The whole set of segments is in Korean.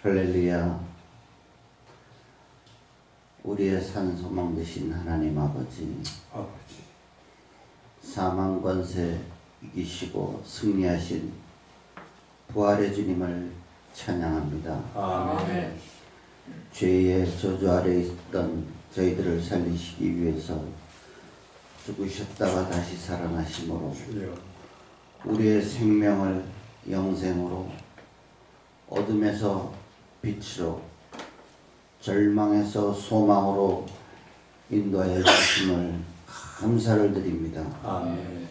할렐루야. 우리의 산 소망 되신 하나님 아버지, 사망 권세 이기시고 승리하신 부활의 주님을 찬양합니다. 아멘. 죄의 저주 아래 있던 저희들을 살리시기 위해서 죽으셨다가 다시 살아나심으로 우리의 생명을 영생으로, 어둠에서 빛으로, 절망에서 소망으로 인도하여 주심을 감사를 드립니다. 아멘.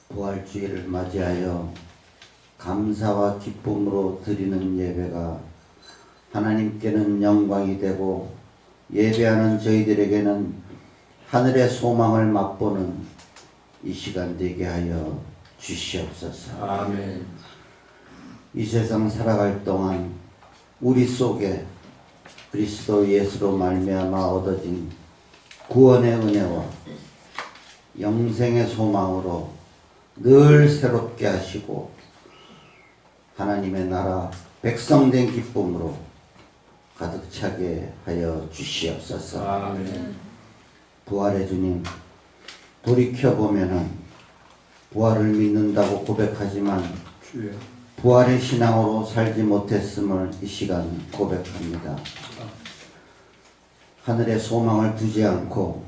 부활주의를 맞이하여 감사와 기쁨으로 드리는 예배가 하나님께는 영광이 되고, 예배하는 저희들에게는 하늘의 소망을 맛보는 이 시간 되게 하여 주시옵소서. 아멘. 이 세상 살아갈 동안 우리 속에 그리스도 예수로 말미암아 얻어진 구원의 은혜와 영생의 소망으로 늘 새롭게 하시고, 하나님의 나라 백성된 기쁨으로 가득 차게 하여 주시옵소서. 아멘. 부활의 주님, 돌이켜보면은 부활을 믿는다고 고백하지만 주여. 부활의 신앙으로 살지 못했음을 이 시간 고백합니다. 하늘의 소망을 두지 않고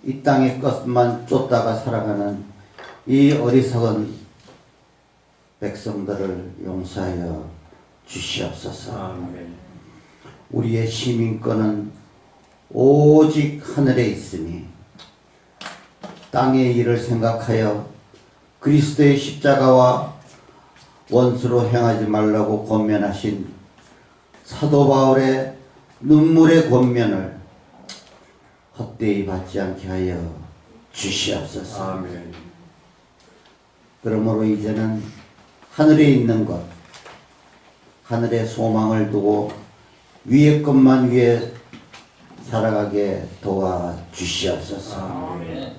이 땅의 것만 쫓다가 살아가는 이 어리석은 백성들을 용서하여 주시옵소서. 아멘. 우리의 시민권은 오직 하늘에 있으니 땅의 일을 생각하여 그리스도의 십자가와 원수로 행하지 말라고 권면하신 사도 바울의 눈물의 권면을 헛되이 받지 않게 하여 주시옵소서. 아멘. 그러므로 이제는 하늘에 있는 것, 하늘의 소망을 두고 위의 것만 위해 살아가게 도와 주시옵소서. 아멘.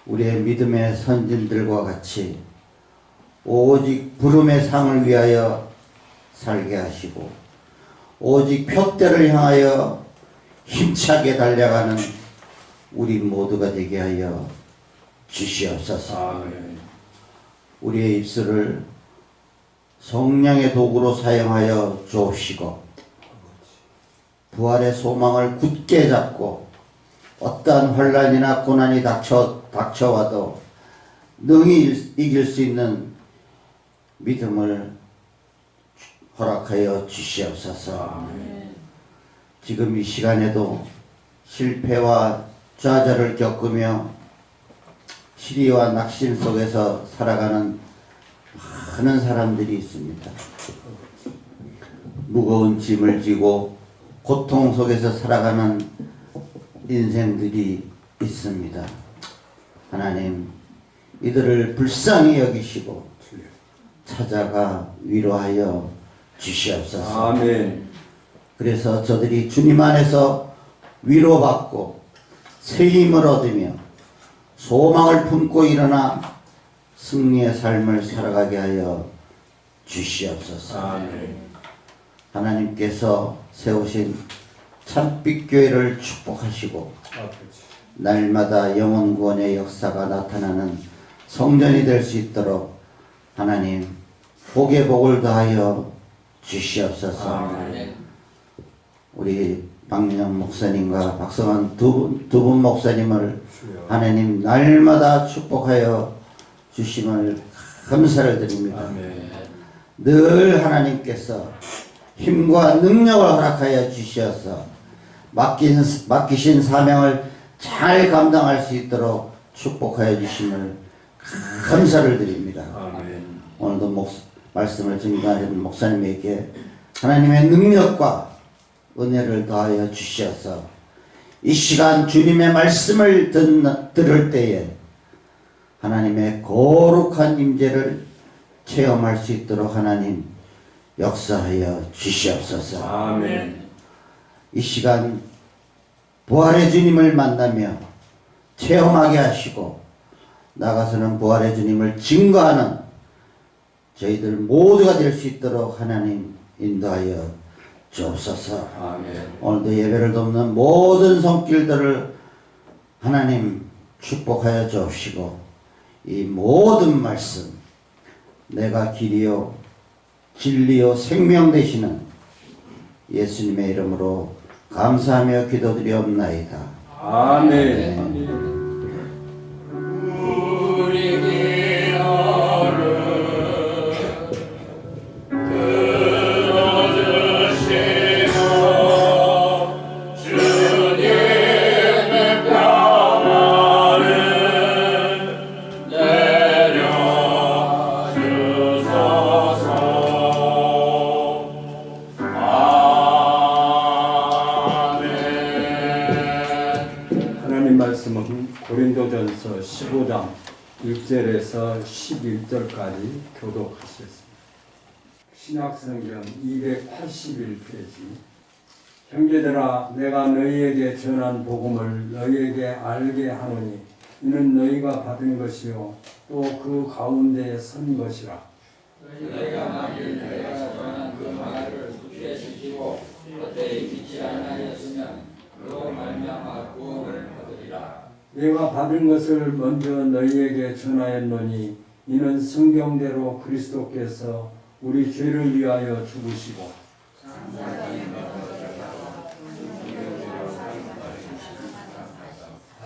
우리의 믿음의 선진들과 같이 오직 부름의 상을 위하여 살게 하시고, 오직 표대를 향하여 힘차게 달려가는 우리 모두가 되게 하여 주시옵소서. 아멘. 우리의 입술을 성령의 도구로 사용하여 주옵시고, 부활의 소망을 굳게 잡고 어떠한 환난이나 고난이 닥쳐와도 능히 이길 수 있는 믿음을 허락하여 주시옵소서. 아멘. 지금 이 시간에도 실패와 좌절을 겪으며 시리와 낙심 속에서 살아가는 많은 사람들이 있습니다. 무거운 짐을 지고 고통 속에서 살아가는 인생들이 있습니다. 하나님, 이들을 불쌍히 여기시고 찾아가 위로하여 주시옵소서. 아멘. 그래서 저들이 주님 안에서 위로받고 새 힘을 얻으며 소망을 품고 일어나 승리의 삶을 살아가게 하여 주시옵소서. 아멘. 하나님께서 세우신 참빛교회를 축복하시고 날마다 영혼 구원의 역사가 나타나는 성전이 될 수 있도록 하나님 복의 복을 더하여 주시옵소서. 아멘. 우리 박민영 목사님과 박성환 두 분 목사님을 하나님 날마다 축복하여 주심을 감사를 드립니다. 아멘. 늘 하나님께서 힘과 능력을 허락하여 주시어서 맡기신 사명을 잘 감당할 수 있도록 축복하여 주심을 감사를 드립니다. 아멘. 오늘도 말씀을 증거하는 목사님에게 하나님의 능력과 은혜를 더하여 주시어서 이 시간 주님의 말씀을 들을 때에 하나님의 거룩한 임재를 체험할 수 있도록 하나님 역사하여 주시옵소서. 아멘. 이 시간 부활의 주님을 만나며 체험하게 하시고 나가서는 부활의 주님을 증거하는 저희들 모두가 될 수 있도록 하나님 인도하여 주옵소서. 아멘. 오늘도 예배를 돕는 모든 손길들을 하나님 축복하여 주옵시고 이 모든 말씀 내가 길이요 진리요 생명 되시는 예수님의 이름으로 감사하며 기도드리옵나이다. 아멘. 말씀은 고린도전서 15장 1절에서 11절까지 교독하셨습니다. 신약성경 281페이지. 형제들아, 내가 너희에게 전한 복음을 너희에게 알게 하노니 이는 너희가 받은 것이요 또 그 가운데에 선 것이라. 너희가 만일 내가 전한 그 말을 굳게 지키고 그때에 믿지 아니하였으면 그로 말미암아 구원을 받으리라. 내가 받은 것을 먼저 너희에게 전하였노니 이는 성경대로 그리스도께서 우리 죄를 위하여 죽으시고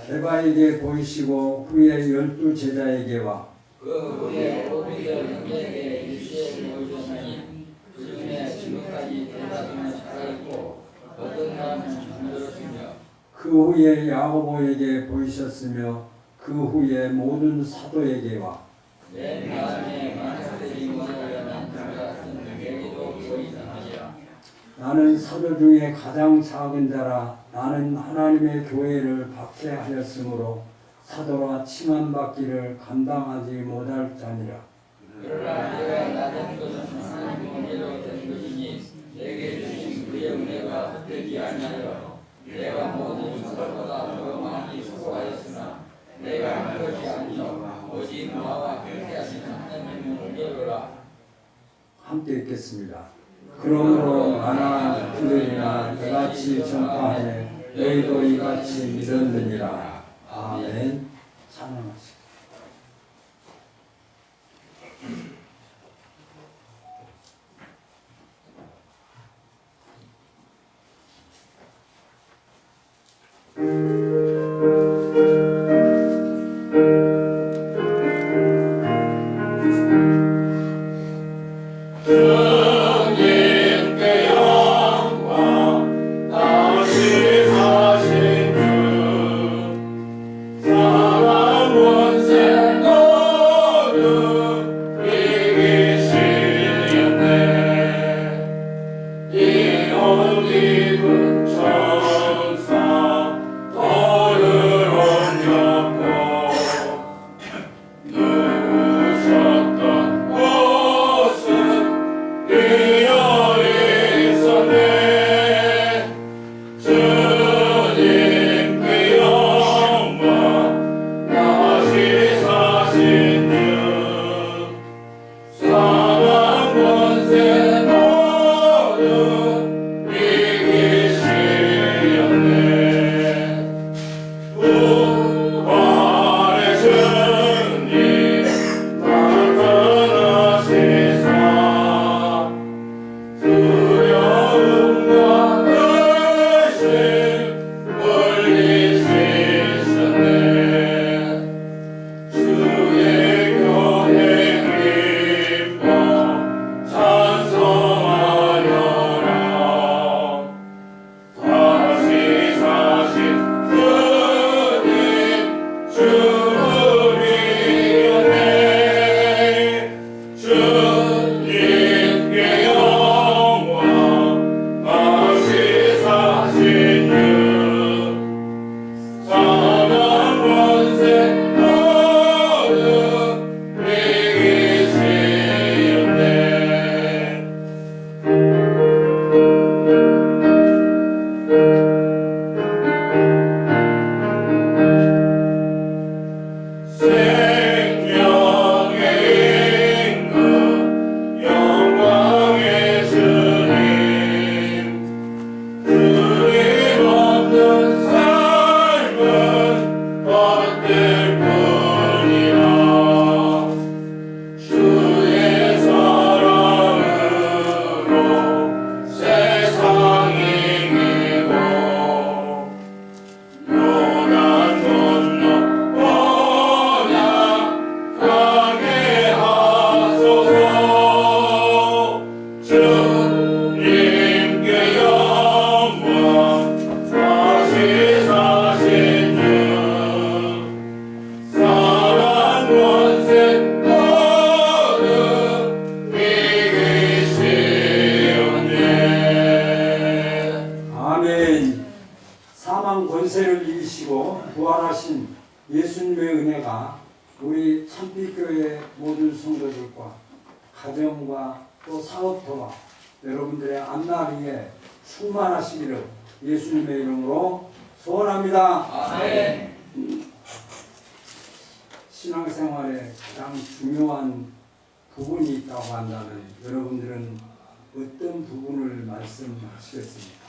에바에게 보이시고 후에 12 제자에게와 그 후에 오비들 형제에게 일시에 보이셨으니 그 중에 지금까지 대다수는 살아있고 어떤 사람은 잠들었으며 그 후에 야고보에게 보이셨으며 그 후에 모든 사도에게와 맨 마지막에 만사들이 모여난 그 같은 누구에게도 보이더니라. 나는 사도 중에 가장 작은 자라. 나는 하나님의 교회를 박해하였으므로 사도라 칭함받기를 감당하지 못할 자니라. 그러나 내가 나된 것은 하나님 은혜로 된 것이니 내게 주신 그의 은혜가 헛되지 아니하여 내가 모든 사람보다 더 많이 수고하였으나 내가 한 것이 아니요 오직 나와 함께 하시는 하나님의 은혜로라. 함께 읽겠습니다. 그러므로 나나 그들이나 이같이 전파하되 너희도 이같이 믿었느니라. 아멘. 찬양하시고. 그 예수님의 은혜가 우리 참빛교회 모든 성도들과 가정과 또 사업터와 여러분들의 앞날에 충만하시기를 예수님의 이름으로 소원합니다. 아멘. 신앙생활에 가장 중요한 부분이 있다고 한다면 여러분들은 어떤 부분을 말씀하시겠습니까?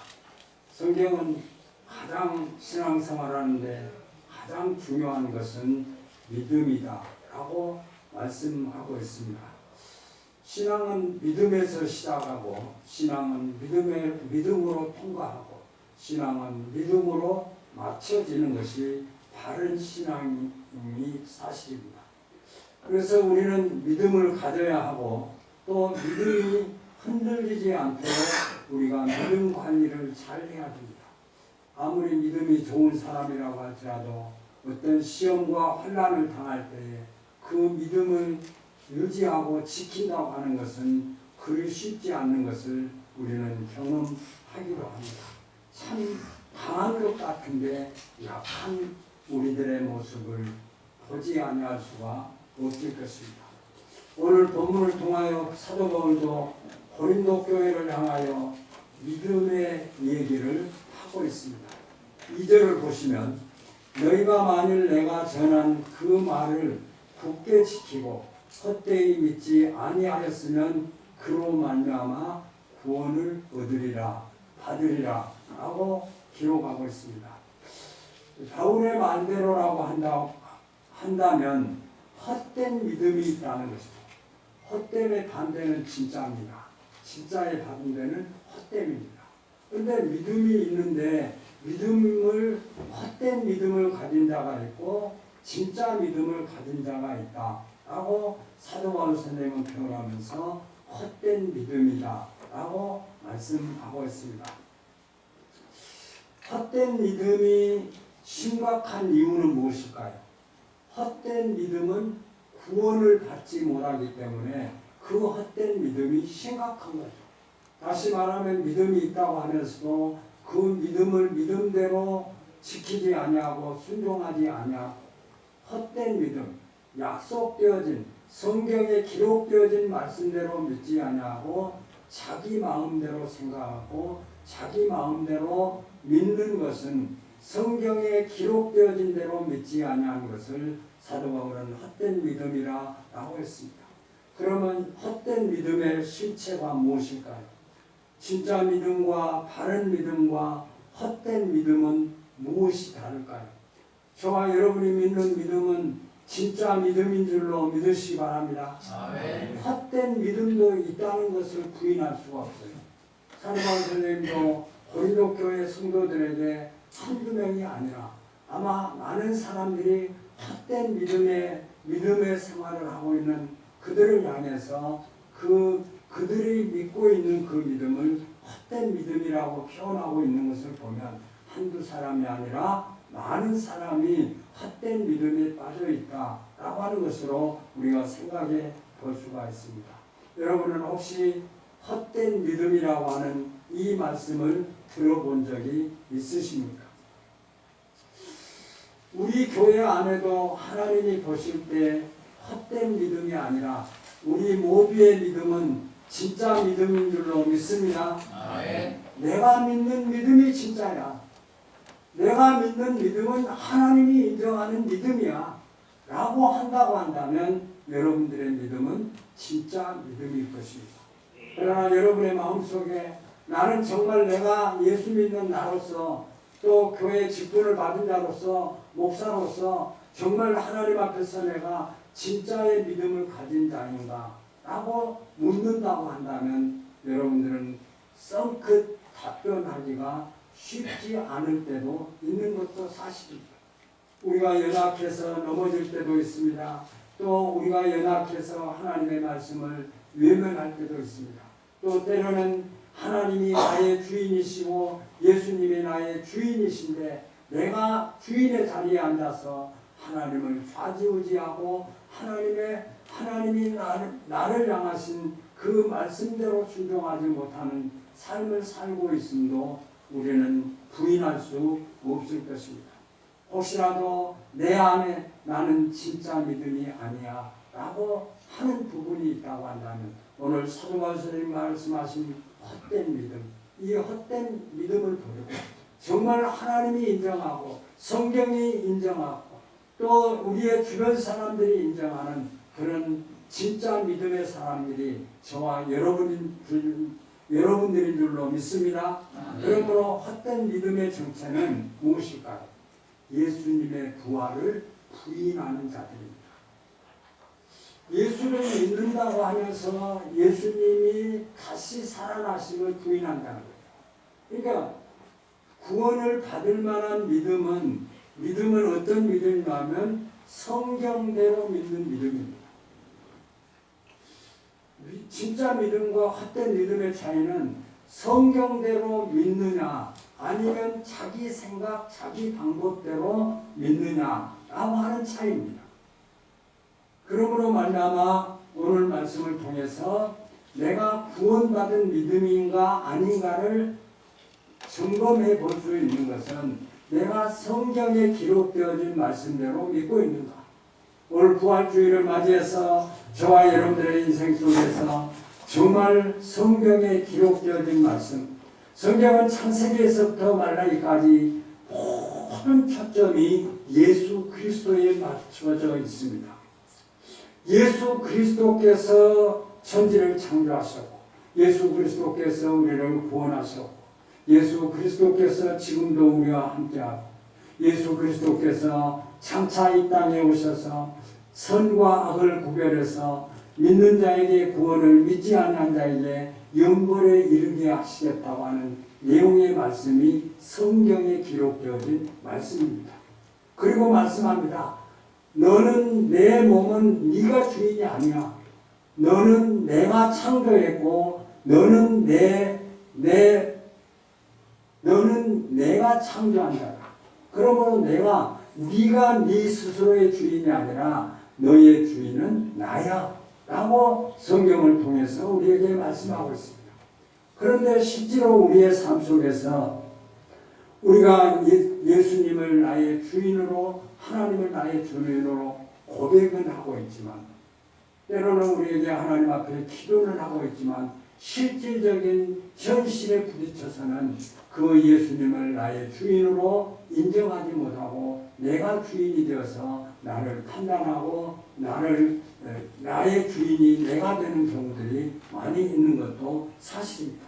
성경은 가장 신앙생활하는데 가장 중요한 것은 믿음이다 라고 말씀하고 있습니다. 신앙은 믿음에서 시작하고 신앙은 믿음으로 통과하고 신앙은 믿음으로 맞춰지는 것이 바른 신앙이 사실입니다. 그래서 우리는 믿음을 가져야 하고 또 믿음이 흔들리지 않도록 우리가 믿음 관리를 잘 해야 됩니다. 아무리 믿음이 좋은 사람이라고 할지라도 어떤 시험과 환난을 당할 때에 그 믿음을 유지하고 지킨다고 하는 것은 그리 쉽지 않는 것을 우리는 경험하기로 합니다. 참 강한 것 같은데 약한 우리들의 모습을 보지 아니할 수가 없을 것입니다. 오늘 본문을 통하여 사도 바울도 고린도 교회를 향하여 믿음의 얘기를 하고 있습니다. 2절을 보시면 너희가 만일 내가 전한 그 말을 굳게 지키고 헛되이 믿지 아니하였으면 그로 말미암아 구원을 받으리라 라고 기록하고 있습니다. 바울의 말대로라고 한다면 헛된 믿음이 있다는 것이죠. 헛됨의 반대는 진짜입니다. 진짜의 반대는 헛됨입니다. 그런데 믿음이 있는데 헛된 믿음을 가진 자가 있고 진짜 믿음을 가진 자가 있다 라고 사도 바울 선생님은 표현하면서 헛된 믿음이다 라고 말씀하고 있습니다. 헛된 믿음이 심각한 이유는 무엇일까요? 헛된 믿음은 구원을 받지 못하기 때문에 그 헛된 믿음이 심각한 거죠. 다시 말하면 믿음이 있다고 하면서도 그 믿음을 믿음대로 지키지 아니하고 순종하지 아니하고 헛된 믿음, 약속되어진 성경에 기록되어진 말씀대로 믿지 아니하고 자기 마음대로 생각하고 자기 마음대로 믿는 것은 성경에 기록되어진 대로 믿지 아니하는 것을 사도 바울은 헛된 믿음이라 라고 했습니다. 그러면 헛된 믿음의 실체가 무엇일까요? 진짜 믿음과 바른 믿음과 헛된 믿음은 무엇이 다를까요? 저와 여러분이 믿는 믿음은 진짜 믿음인 줄로 믿으시기 바랍니다. 아멘. 헛된 믿음도 있다는 것을 부인할 수가 없어요. 사도 바울 선생님도 고린도 교회 성도들에게 한두 명이 아니라 아마 많은 사람들이 헛된 믿음의 생활을 하고 있는 그들을 향해서 그들이 믿고 있는 그 믿음을 헛된 믿음이라고 표현하고 있는 것을 보면 한두 사람이 아니라 많은 사람이 헛된 믿음에 빠져 있다라고 하는 것으로 우리가 생각해 볼 수가 있습니다. 여러분은 혹시 헛된 믿음이라고 하는 이 말씀을 들어본 적이 있으십니까? 우리 교회 안에도 하나님이 보실 때 헛된 믿음이 아니라 우리 모두의 믿음은 진짜 믿음인 줄로 믿습니다. 아멘. 내가 믿는 믿음이 진짜야. 내가 믿는 믿음은 하나님이 인정하는 믿음이야 라고 한다고 한다면 여러분들의 믿음은 진짜 믿음일 것입니다. 그러나 여러분의 마음속에 나는 정말 내가 예수 믿는 나로서 또 교회 직분을 받은 자로서 목사로서 정말 하나님 앞에서 내가 진짜의 믿음을 가진 자인가 라고 묻는다고 한다면 여러분들은 썬긋 답변하기가 쉽지 않을 때도 있는 것도 사실입니다. 우리가 연약해서 넘어질 때도 있습니다. 또 우리가 연약해서 하나님의 말씀을 외면할 때도 있습니다. 또 때로는 하나님이 나의 주인이시고 예수님이 나의 주인이신데 내가 주인의 자리에 앉아서 하나님을 좌지우지하고 하나님이 나를 향하신 그 말씀대로 순종하지 못하는 삶을 살고 있음도 우리는 부인할 수 없을 것입니다. 혹시라도 내 안에 나는 진짜 믿음이 아니야 라고 하는 부분이 있다고 한다면 오늘 사도 바울 선생님 말씀하신 헛된 믿음, 이 헛된 믿음을 버리고 정말 하나님이 인정하고 성경이 인정하고 또 우리의 주변 사람들이 인정하는 그런 진짜 믿음의 사람들이 저와 여러분들인 줄로 믿습니다. 그러므로 헛된 믿음의 정체는 무엇일까요? 예수님의 부활을 부인하는 자들입니다. 예수를 믿는다고 하면서 예수님이 다시 살아나심을 부인한다는 거예요. 그러니까 구원을 받을 만한 믿음은 어떤 믿음이냐면 성경대로 믿는 믿음입니다. 진짜 믿음과 헛된 믿음의 차이는 성경대로 믿느냐 아니면 자기 생각, 자기 방법대로 믿느냐라고 하는 차이입니다. 그러므로 말미암아 오늘 말씀을 통해서 내가 구원받은 믿음인가 아닌가를 점검해 볼 수 있는 것은 내가 성경에 기록되어진 말씀대로 믿고 있는가. 오늘 부활주의를 맞이해서 저와 여러분들의 인생 속에서 정말 성경에 기록되어진 말씀, 성경은 창세기에서부터 말라기까지 모든 초점이 예수 그리스도에 맞춰져 있습니다. 예수 그리스도께서 천지를 창조하셨고 예수 그리스도께서 우리를 구원하셨고 예수 그리스도께서 지금도 우리와 함께하고 예수 그리스도께서 장차 이 땅에 오셔서 선과 악을 구별해서 믿는 자에게 구원을 믿지 않는 자에게 영벌에 이르게 하시겠다고 하는 내용의 말씀이 성경에 기록되어진 말씀입니다. 그리고 말씀합니다. 너는 내 몸은 네가 주인이 아니야. 너는 내가 창조했고 너는 내가 창조한 자다. 그러므로 네가 네 스스로의 주인이 아니라 너의 주인은 나야 라고 성경을 통해서 우리에게 말씀하고 있습니다. 그런데 실제로 우리의 삶 속에서 우리가 예수님을 나의 주인으로 하나님을 나의 주인으로 고백은 하고 있지만 때로는 우리에게 하나님 앞에 기도를 하고 있지만 실질적인 현실에 부딪혀서는 그 예수님을 나의 주인으로 인정하지 못하고 내가 주인이 되어서 나를 판단하고 나의 주인이 내가 되는 경우들이 많이 있는 것도 사실입니다.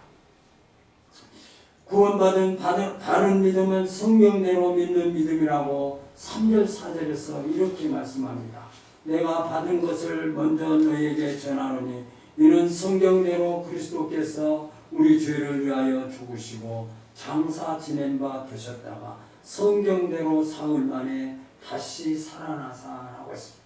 구원받은 바른 믿음은 성경대로 믿는 믿음이라고 3절 4절에서 이렇게 말씀합니다. 내가 받은 것을 먼저 너희에게 전하노니 이는 성경대로 그리스도께서 우리 죄를 위하여 죽으시고 장사 지낸 바 되셨다가 성경대로 사흘 만에 다시 살아나사라고 했습니다.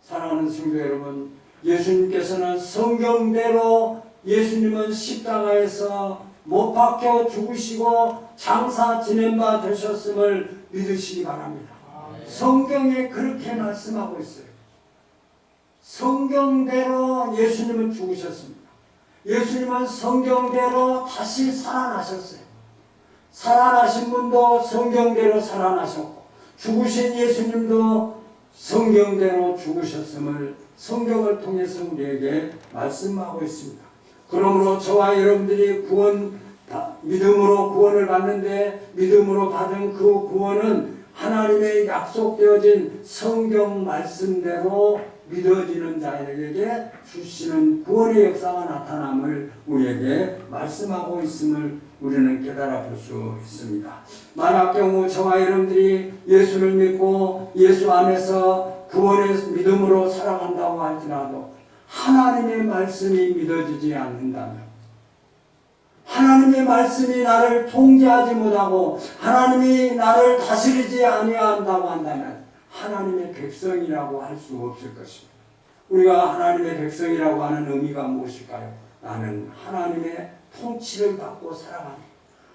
사랑하는 성도 여러분, 예수님께서는 성경대로 예수님은 십자가에서 못 박혀 죽으시고 장사 지낸 바 되셨음을 믿으시기 바랍니다. 성경에 그렇게 말씀하고 있어요. 성경대로 예수님은 죽으셨습니다. 예수님은 성경대로 다시 살아나셨어요. 살아나신 분도 성경대로 살아나셨고 죽으신 예수님도 성경대로 죽으셨음을 성경을 통해서 우리에게 말씀하고 있습니다. 그러므로 저와 여러분들이 믿음으로 구원을 받는데 믿음으로 받은 그 구원은 하나님의 약속되어진 성경 말씀대로 믿어지는 자에게 주시는 구원의 역사가 나타남을 우리에게 말씀하고 있음을 우리는 깨달아 볼 수 있습니다. 만약 경우 저와 여러분들이 예수를 믿고 예수 안에서 구원의 믿음으로 살아간다고 할지라도 하나님의 말씀이 믿어지지 않는다면 하나님의 말씀이 나를 통제하지 못하고 하나님이 나를 다스리지 아니한다고 한다면 하나님의 백성이라고 할 수 없을 것입니다. 우리가 하나님의 백성이라고 하는 의미가 무엇일까요? 나는 하나님의 통치를 받고 살아가는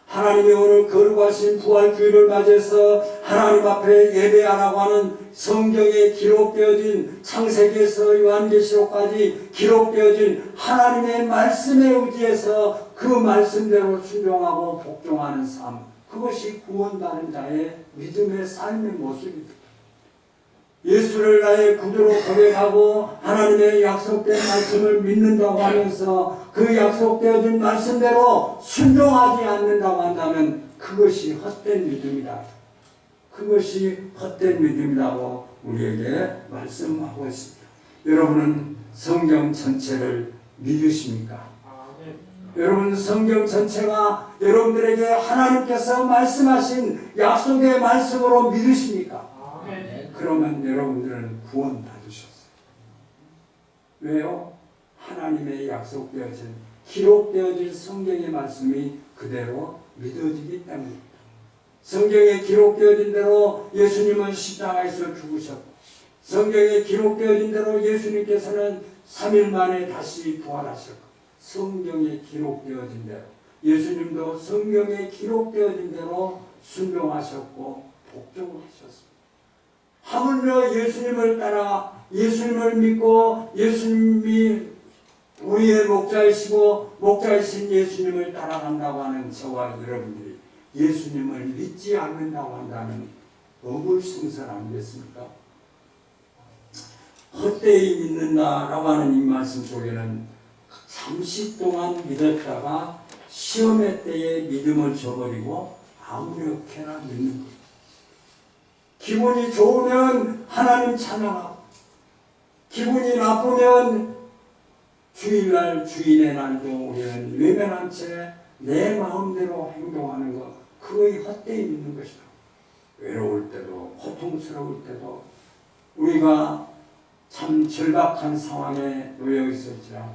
하나님이 오늘 거룩하신 부활주의를 맞이해서 하나님 앞에 예배하라고 하는 성경에 기록되어진 창세기에서 요한계시록까지 기록되어진 하나님의 말씀에 의지해서 그 말씀대로 순종하고 복종하는 삶, 그것이 구원받은 자의 믿음의 삶의 모습입니다. 예수를 나의 구주로 고백하고 하나님의 약속된 말씀을 믿는다고 하면서 그 약속되어진 말씀대로 순종하지 않는다고 한다면 그것이 헛된 믿음이다. 그것이 헛된 믿음이라고 우리에게 말씀하고 있습니다. 여러분은 성경 전체를 믿으십니까? 여러분 성경 전체가 여러분들에게 하나님께서 말씀하신 약속의 말씀으로 믿으십니까? 그러면 여러분들은 구원 받으셨어요. 왜요? 하나님의 약속되어진 기록되어진 성경의 말씀이 그대로 믿어지기 때문입니다. 성경에 기록되어진 대로 예수님은 십자가에서 죽으셨고 성경에 기록되어진 대로 예수님께서는 3일 만에 다시 부활하셨고 성경에 기록되어진 대로 예수님도 성경에 기록되어진 대로 순종하셨고 복종하셨습니다. 하물며 예수님을 따라 예수님을 믿고 예수님이 우리의 목자이시고 목자이신 예수님을 따라간다고 하는 저와 여러분들이 예수님을 믿지 않는다고 한다면 어불성설 아니겠습니까? 헛되이 믿는다라고 하는 이 말씀 속에는 잠시 동안 믿었다가 시험의 때에 믿음을 저버리고 아무렇게나 믿는 거예요. 기분이 좋으면 하나님 찬양하고 기분이 나쁘면 주일날 주일의 날도 우리는 외면한 채 내 마음대로 행동하는 것 그거의 헛되이 믿는 것이다. 외로울 때도 고통스러울 때도 우리가 참 절박한 상황에 놓여 있을지라도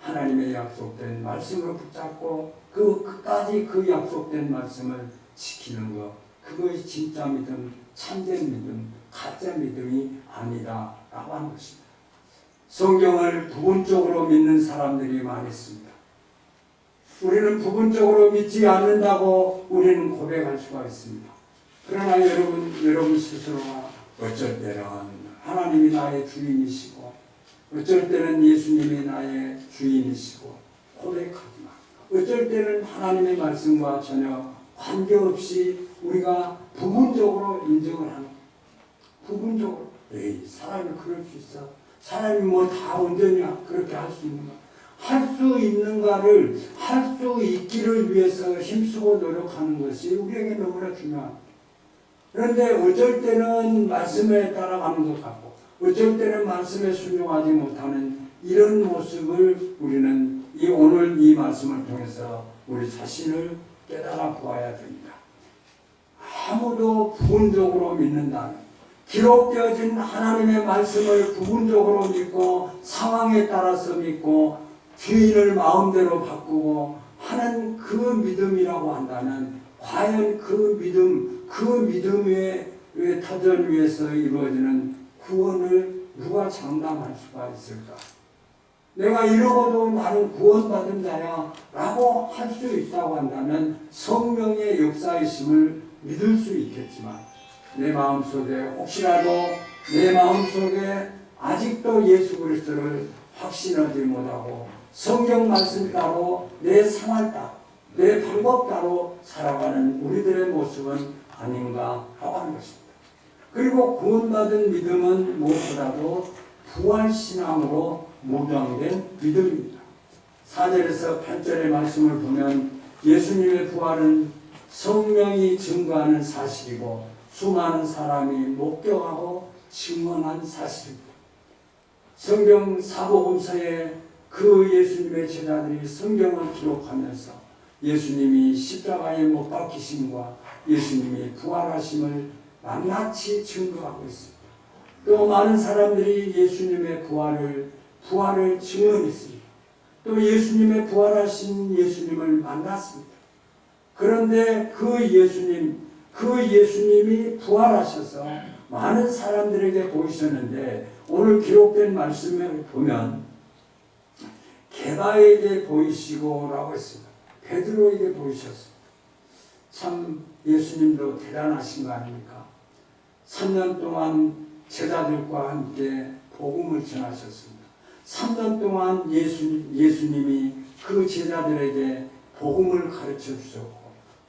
하나님의 약속된 말씀으로 붙잡고 그 끝까지 그 약속된 말씀을 지키는 것 그것이 진짜 믿음, 참된 믿음, 가짜 믿음이 아니다 라고 하는 것입니다. 성경을 부분적으로 믿는 사람들이 많이 있습니다. 우리는 부분적으로 믿지 않는다고 우리는 고백할 수가 있습니다. 그러나 여러분 스스로가 어쩔 때는 하나님이 나의 주인이시고 어쩔 때는 예수님이 나의 주인이시고 고백하지만 어쩔 때는 하나님의 말씀과 전혀 관계없이 우리가 부분적으로 인정을 하는 거예요. 부분적으로 에이 사람이 그럴 수 있어. 사람이 뭐 다 온전히 그렇게 할 수 있는 거. 할 수 있는가를 할 수 있기를 위해서 힘쓰고 노력하는 것이 우리에게 너무나 중요합니다. 그런데 어쩔 때는 말씀에 따라가는 것 같고 어쩔 때는 말씀에 순종하지 못하는 이런 모습을 우리는 오늘 이 말씀을 통해서 우리 자신을 깨달아 보아야 됩니다. 아무도 부분적으로 믿는다면 기록되어진 하나님의 말씀을 부분적으로 믿고 상황에 따라서 믿고 주인을 마음대로 바꾸고 하는 그 믿음이라고 한다면 과연 그 믿음의 터전 위에서 이루어지는 구원을 누가 장담할 수가 있을까? 내가 이러고도 나는 구원받은 자야 라고 할 수 있다고 한다면 성령의 역사이심을 믿을 수 있겠지만 내 마음속에 혹시라도 내 마음속에 아직도 예수 그리스도를 확신하지 못하고 성경 말씀 따로 내 생활 따로 내 방법 따로 살아가는 우리들의 모습은 아닌가 하고 하는 것입니다. 그리고 구원받은 믿음은 무엇보다도 부활신앙으로 무장된 믿음입니다. 4절에서 8절의 말씀을 보면 예수님의 부활은 성령이 증거하는 사실이고 수많은 사람이 목격하고 증언한 사실입니다. 성경 사복음서에 그 예수님의 제자들이 성경을 기록하면서 예수님이 십자가에 못 박히심과 예수님이 부활하심을 낱낱이 증거하고 있습니다. 또 많은 사람들이 예수님의 부활을 증언했습니다. 또 예수님의 부활하신 예수님을 만났습니다. 그런데 그 예수님이 부활하셔서 많은 사람들에게 보이셨는데 오늘 기록된 말씀을 보면 게바에게 보이시고 라고 했습니다. 베드로에게 보이셨습니다. 참 예수님도 대단하신 거 아닙니까? 3년 동안 제자들과 함께 복음을 전하셨습니다. 3년 동안 예수님이 그 제자들에게 복음을 가르쳐 주셨고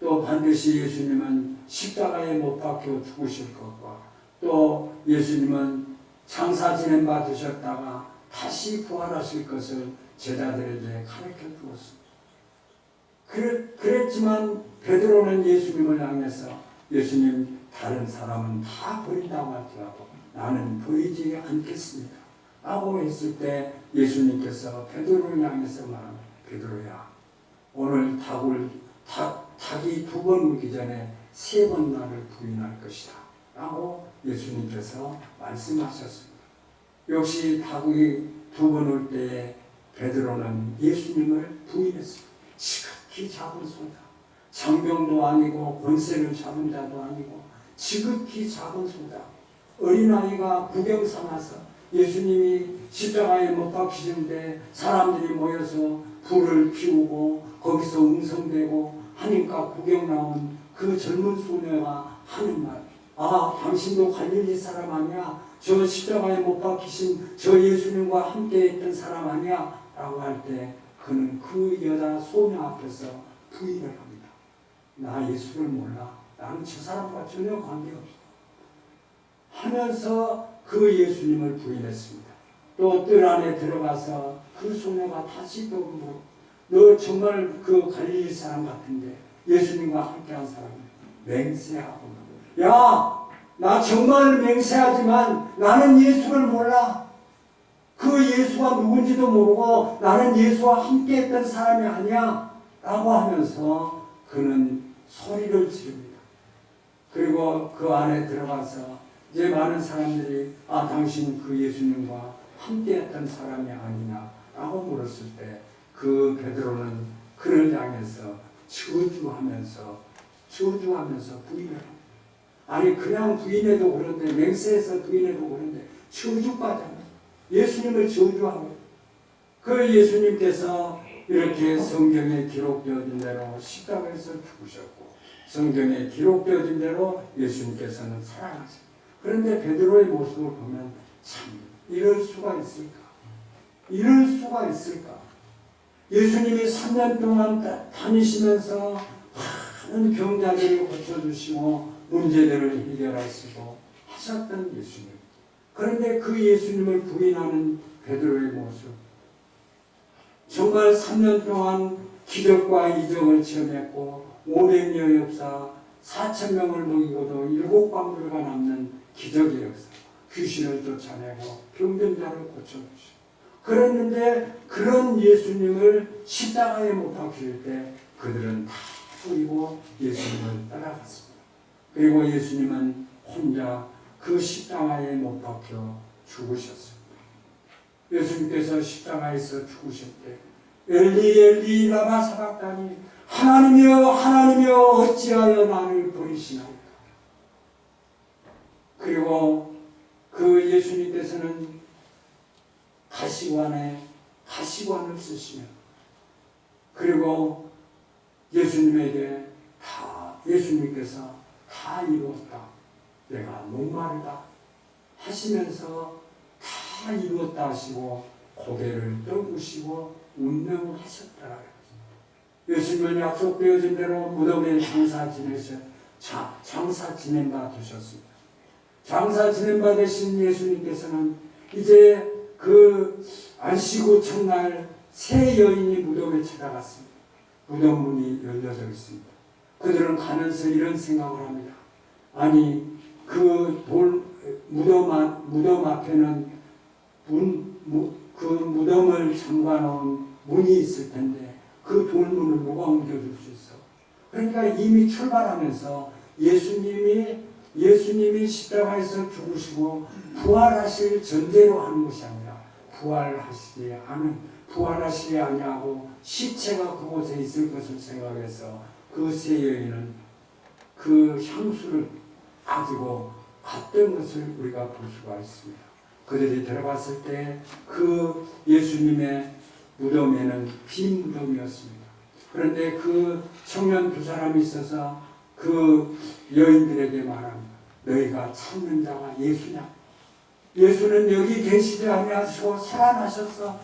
또 반드시 예수님은 십자가에 못 박혀 죽으실 것과 또 예수님은 장사 지낸 바 되셨다가 다시 부활하실 것을 제자들에게 가르쳐 주었습니다. 그랬지만 베드로는 예수님을 향해서 예수님 다른 사람은 다 버린다고 할지라도 나는 버리지 않겠습니다 라고 했을 때 예수님께서 베드로를 향해서 말합니다. 베드로야, 오늘 닭이 2번 울기 전에 3번 나를 부인할 것이다 라고 예수님께서 말씀하셨습니다. 역시 닭이 2번 울 때에 베드로는 예수님을 부인했습니다. 지극히 작은 소다. 장병도 아니고 권세를 잡은 자도 아니고 지극히 작은 소다. 어린아이가 구경 삼아서 예수님이 십자가에 못 박히시는데 사람들이 모여서 불을 피우고 거기서 웅성대고 하니까 구경 나온 그 젊은 소녀가 하는 말, 아, 당신도 갈릴리 사람 아니야? 저 십자가에 못 박히신 저 예수님과 함께 했던 사람 아니야? 라고 할 때 그는 그 여자 소녀 앞에서 부인을 합니다. 나 예수를 몰라. 나는 저 사람과 전혀 관계없어. 하면서 그 예수님을 부인했습니다. 또 뜰 안에 들어가서 그 소녀가 다시 또 뭐, 너 정말 그 갈릴리 사람 같은데 예수님과 함께한 사람이 맹세하고, 야, 나 정말 맹세하지만 나는 예수를 몰라. 그 예수가 누군지도 모르고 나는 예수와 함께했던 사람이 아니야 라고 하면서 그는 소리를 지릅니다. 그리고 그 안에 들어가서 이제 많은 사람들이 아, 당신 그 예수님과 함께했던 사람이 아니냐 라고 물었을 때 그 베드로는 그를 향해서 저주하면서 부인을 합니다. 아니 그냥 부인해도 그런데, 맹세해서 부인해도 그런데 저주까지 합니다. 예수님을 저주하고, 그 예수님께서 이렇게 성경에 기록되어진 대로 십자가에서 죽으셨고 성경에 기록되어진 대로 예수님께서는 살아나셨습니다. 그런데 베드로의 모습을 보면 참 이럴 수가 있을까? 이럴 수가 있을까? 예수님이 3년 동안 다니시면서 많은 병자들을 고쳐주시고 문제들을 해결하시고 하셨던 예수님. 그런데 그 예수님을 부인하는 베드로의 모습, 정말 3년 동안 기적과 이적을 체험했고 500여 역사 4,000명을 먹이고도 7광들과 남는 기적의 역사, 귀신을 쫓아내고 병든 자를 고쳐주시고 그랬는데 그런 예수님을 십자가에 못 박힐 때 그들은 다 버리고 예수님을 따라갔습니다. 그리고 예수님은 혼자 그 십자가에 못 박혀 죽으셨습니다. 예수님께서 십자가에서 죽으실 때 엘리 엘리 라마 사박다니, 하나님이여 하나님이여 어찌하여 나를 버리시나이까. 그리고 그 예수님께서는 가시관을 쓰시며, 그리고 예수님께서 다 이루었다, 내가 목마르다 하시면서 다 이루었다 하시고 고개를 떨구시고 운명하셨다. 예수님은 약속되어진 대로 무덤에 장사 지낸 바 되셨습니다. 장사 지낸 바 되신 예수님께서는 이제 그 안식구 첫날 세 여인이 무덤에 찾아갔습니다. 무덤 문이 열려져 있습니다. 그들은 가면서 이런 생각을 합니다. 아니 그 무덤 앞에는 그 무덤을 잠가놓은 문이 있을 텐데 그 돌문을 누가 옮겨줄 수 있어? 그러니까 이미 출발하면서 예수님이 십자가에서 죽으시고 부활하실 전제로 하는 것이 아니라 부활하시지 아니하고 시체가 그곳에 있을 것을 생각해서 그 세 여인은 그 향수를 가지고 갔던 것을 우리가 볼 수가 있습니다. 그들이 들어갔을 때 그 예수님의 무덤에는 빈 무덤이었습니다. 그런데 그 청년 두 사람이 있어서 그 여인들에게 말합니다. 너희가 찾는 자가 예수냐? 예수는 여기 계시지 아니하시고 살아나셨어.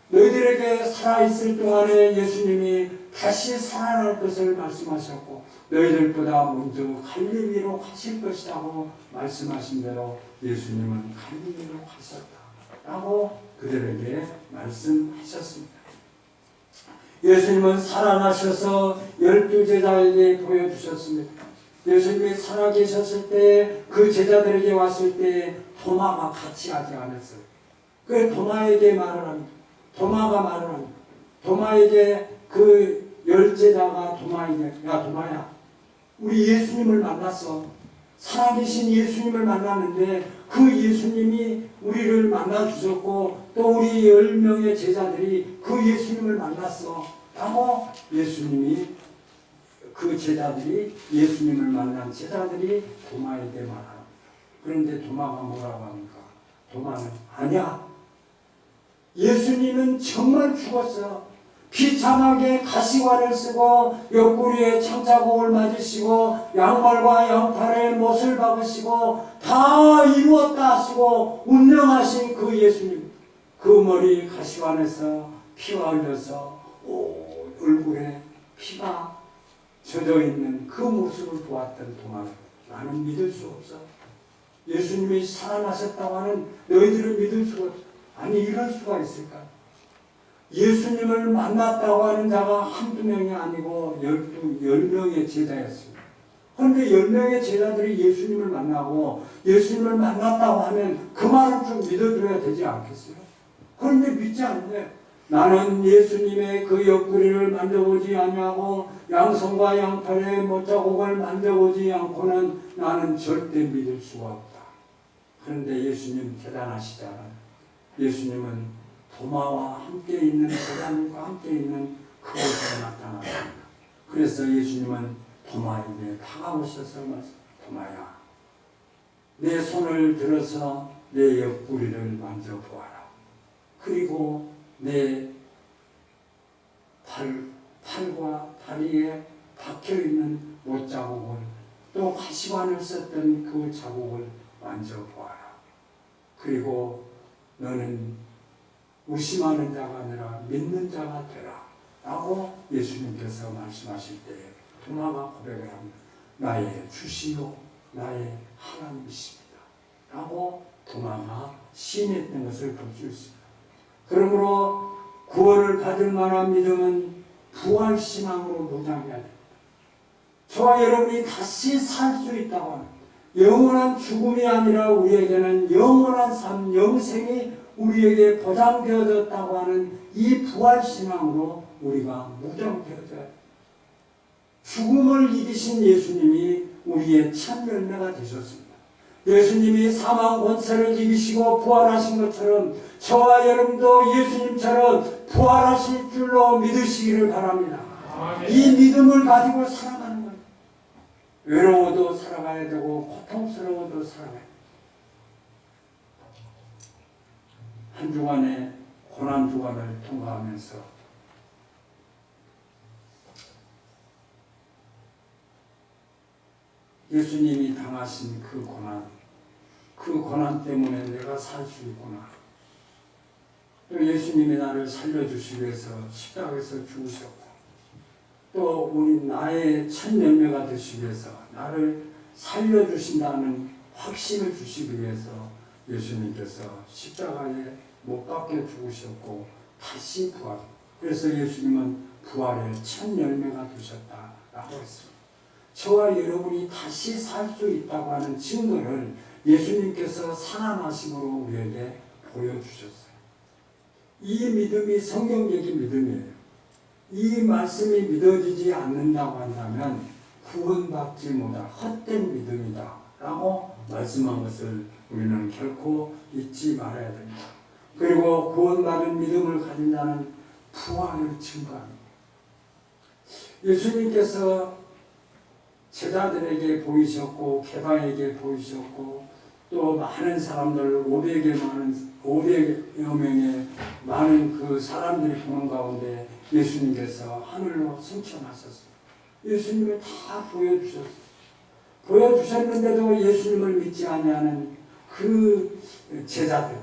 너희들에게 살아있을 동안에 예수님이 다시 살아날 것을 말씀하셨고 너희들보다 먼저 갈릴리로 가실 것이라고 말씀하신 대로 예수님은 갈릴리로 가셨다라고 그들에게 말씀하셨습니다. 예수님은 살아나셔서 12제자에게 보여주셨습니다. 예수님이 살아계셨을 때 그 제자들에게 왔을 때 도마가 같이 하지 않았어요. 그 도마에게 말을 합니다. 도마가 말을 합니다. 도마에게 그 10제자가 도마에게 야 도마야 우리 예수님을 만났어. 살아계신 예수님을 만났는데 그 예수님이 우리를 만나주셨고 또 우리 10명의 제자들이 그 예수님을 만났어 라고 예수님이 그 제자들이 예수님을 만난 제자들이 도마에게 말합니다. 그런데 도마가 뭐라고 합니까? 도마는 아니야. 예수님은 정말 죽었어. 비참하게 가시관을 쓰고 옆구리에 창자국을 맞으시고 양말과 양팔에 못을 박으시고 다 이루었다 하시고 운명하신 그 예수님 그 머리 가시관에서 피가 흘려서 얼굴에 피가 젖어있는 그 모습을 보았던 도마는 나는 믿을 수 없어. 예수님이 살아나셨다고 하는 너희들을 믿을 수가 없어. 아니 이럴 수가 있을까? 예수님을 만났다고 하는 자가 한두 명이 아니고 10명의 제자였습니다. 그런데 10명의 제자들이 예수님을 만나고 예수님을 만났다고 하면 그 말을 좀 믿어줘야 되지 않겠어요? 그런데 믿지 않는데 나는 예수님의 그 옆구리를 만져보지 아니하고 양손과 양팔에 못자국을 만져보지 않고는 나는 절대 믿을 수가 없다. 그런데 예수님 대단하시잖아요. 예수님은 도마와 함께 있는 제자님과 함께 있는 그곳에 나타났습니다. 그래서 예수님은 도마에게 다가오셔서 도마야 내 손을 들어서 내 옆구리를 만져보아라. 그리고 내 팔과 다리에 박혀있는 못자국을 또 가시관을 썼던 그 자국을 만져보아라. 그리고 너는 의심하는 자가 아니라 믿는 자가 되라 라고 예수님께서 말씀하실 때 도마가 고백을 합니다. 나의 주시요 나의 하나님이십니다 라고 도마가 시인했던 것을 볼 수 있습니다. 그러므로 구원을 받을 만한 믿음은 부활신앙으로 무장해야 됩니다. 저와 여러분이 다시 살 수 있다고 하는 영원한 죽음이 아니라 우리에게는 영원한 삶, 영생이 우리에게 보장되어졌다고 하는 이 부활신앙으로 우리가 무장되어져야 합니다. 죽음을 이기신 예수님이 우리의 참 열매가 되셨습니다. 예수님이 사망 권세를 이기시고 부활하신 것처럼 저와 여러분도 예수님처럼 부활하실 줄로 믿으시기를 바랍니다. 아멘. 이 믿음을 가지고 살아가는 거예요. 외로워도 살아가야 되고 고통스러워도 살아가야 돼요. 한 주간의 고난 주간을 통과하면서 예수님이 당하신 그 고난 때문에 내가 살 수 있구나. 또 예수님이 나를 살려주시기 위해서 십자가에서 죽으셨고 또 우리 나의 첫 열매가 되시기 위해서 나를 살려주신다는 확신을 주시기 위해서 예수님께서 십자가에 못 박혀 죽으셨고 다시 부활. 그래서 예수님은 부활의 첫 열매가 되셨다라고 했습니다. 저와 여러분이 다시 살 수 있다고 하는 증거를 예수님께서 살아나심으로 우리에게 보여주셨어요. 이 믿음이 성경적인 믿음이에요. 이 말씀이 믿어지지 않는다고 한다면 구원받지 못한 헛된 믿음이다 라고 말씀한 것을 우리는 결코 잊지 말아야 됩니다. 그리고 구원받은 믿음을 가진 자는 부활을 증거합니다. 예수님께서 제자들에게 보이셨고 개바에게 보이셨고 또 많은 사람들 500여 명의 많은 그 사람들이 보는 가운데 예수님께서 하늘로 승천하셨어요. 예수님을 다 보여주셨어요. 보여주셨는데도 예수님을 믿지 아니하는 그 제자들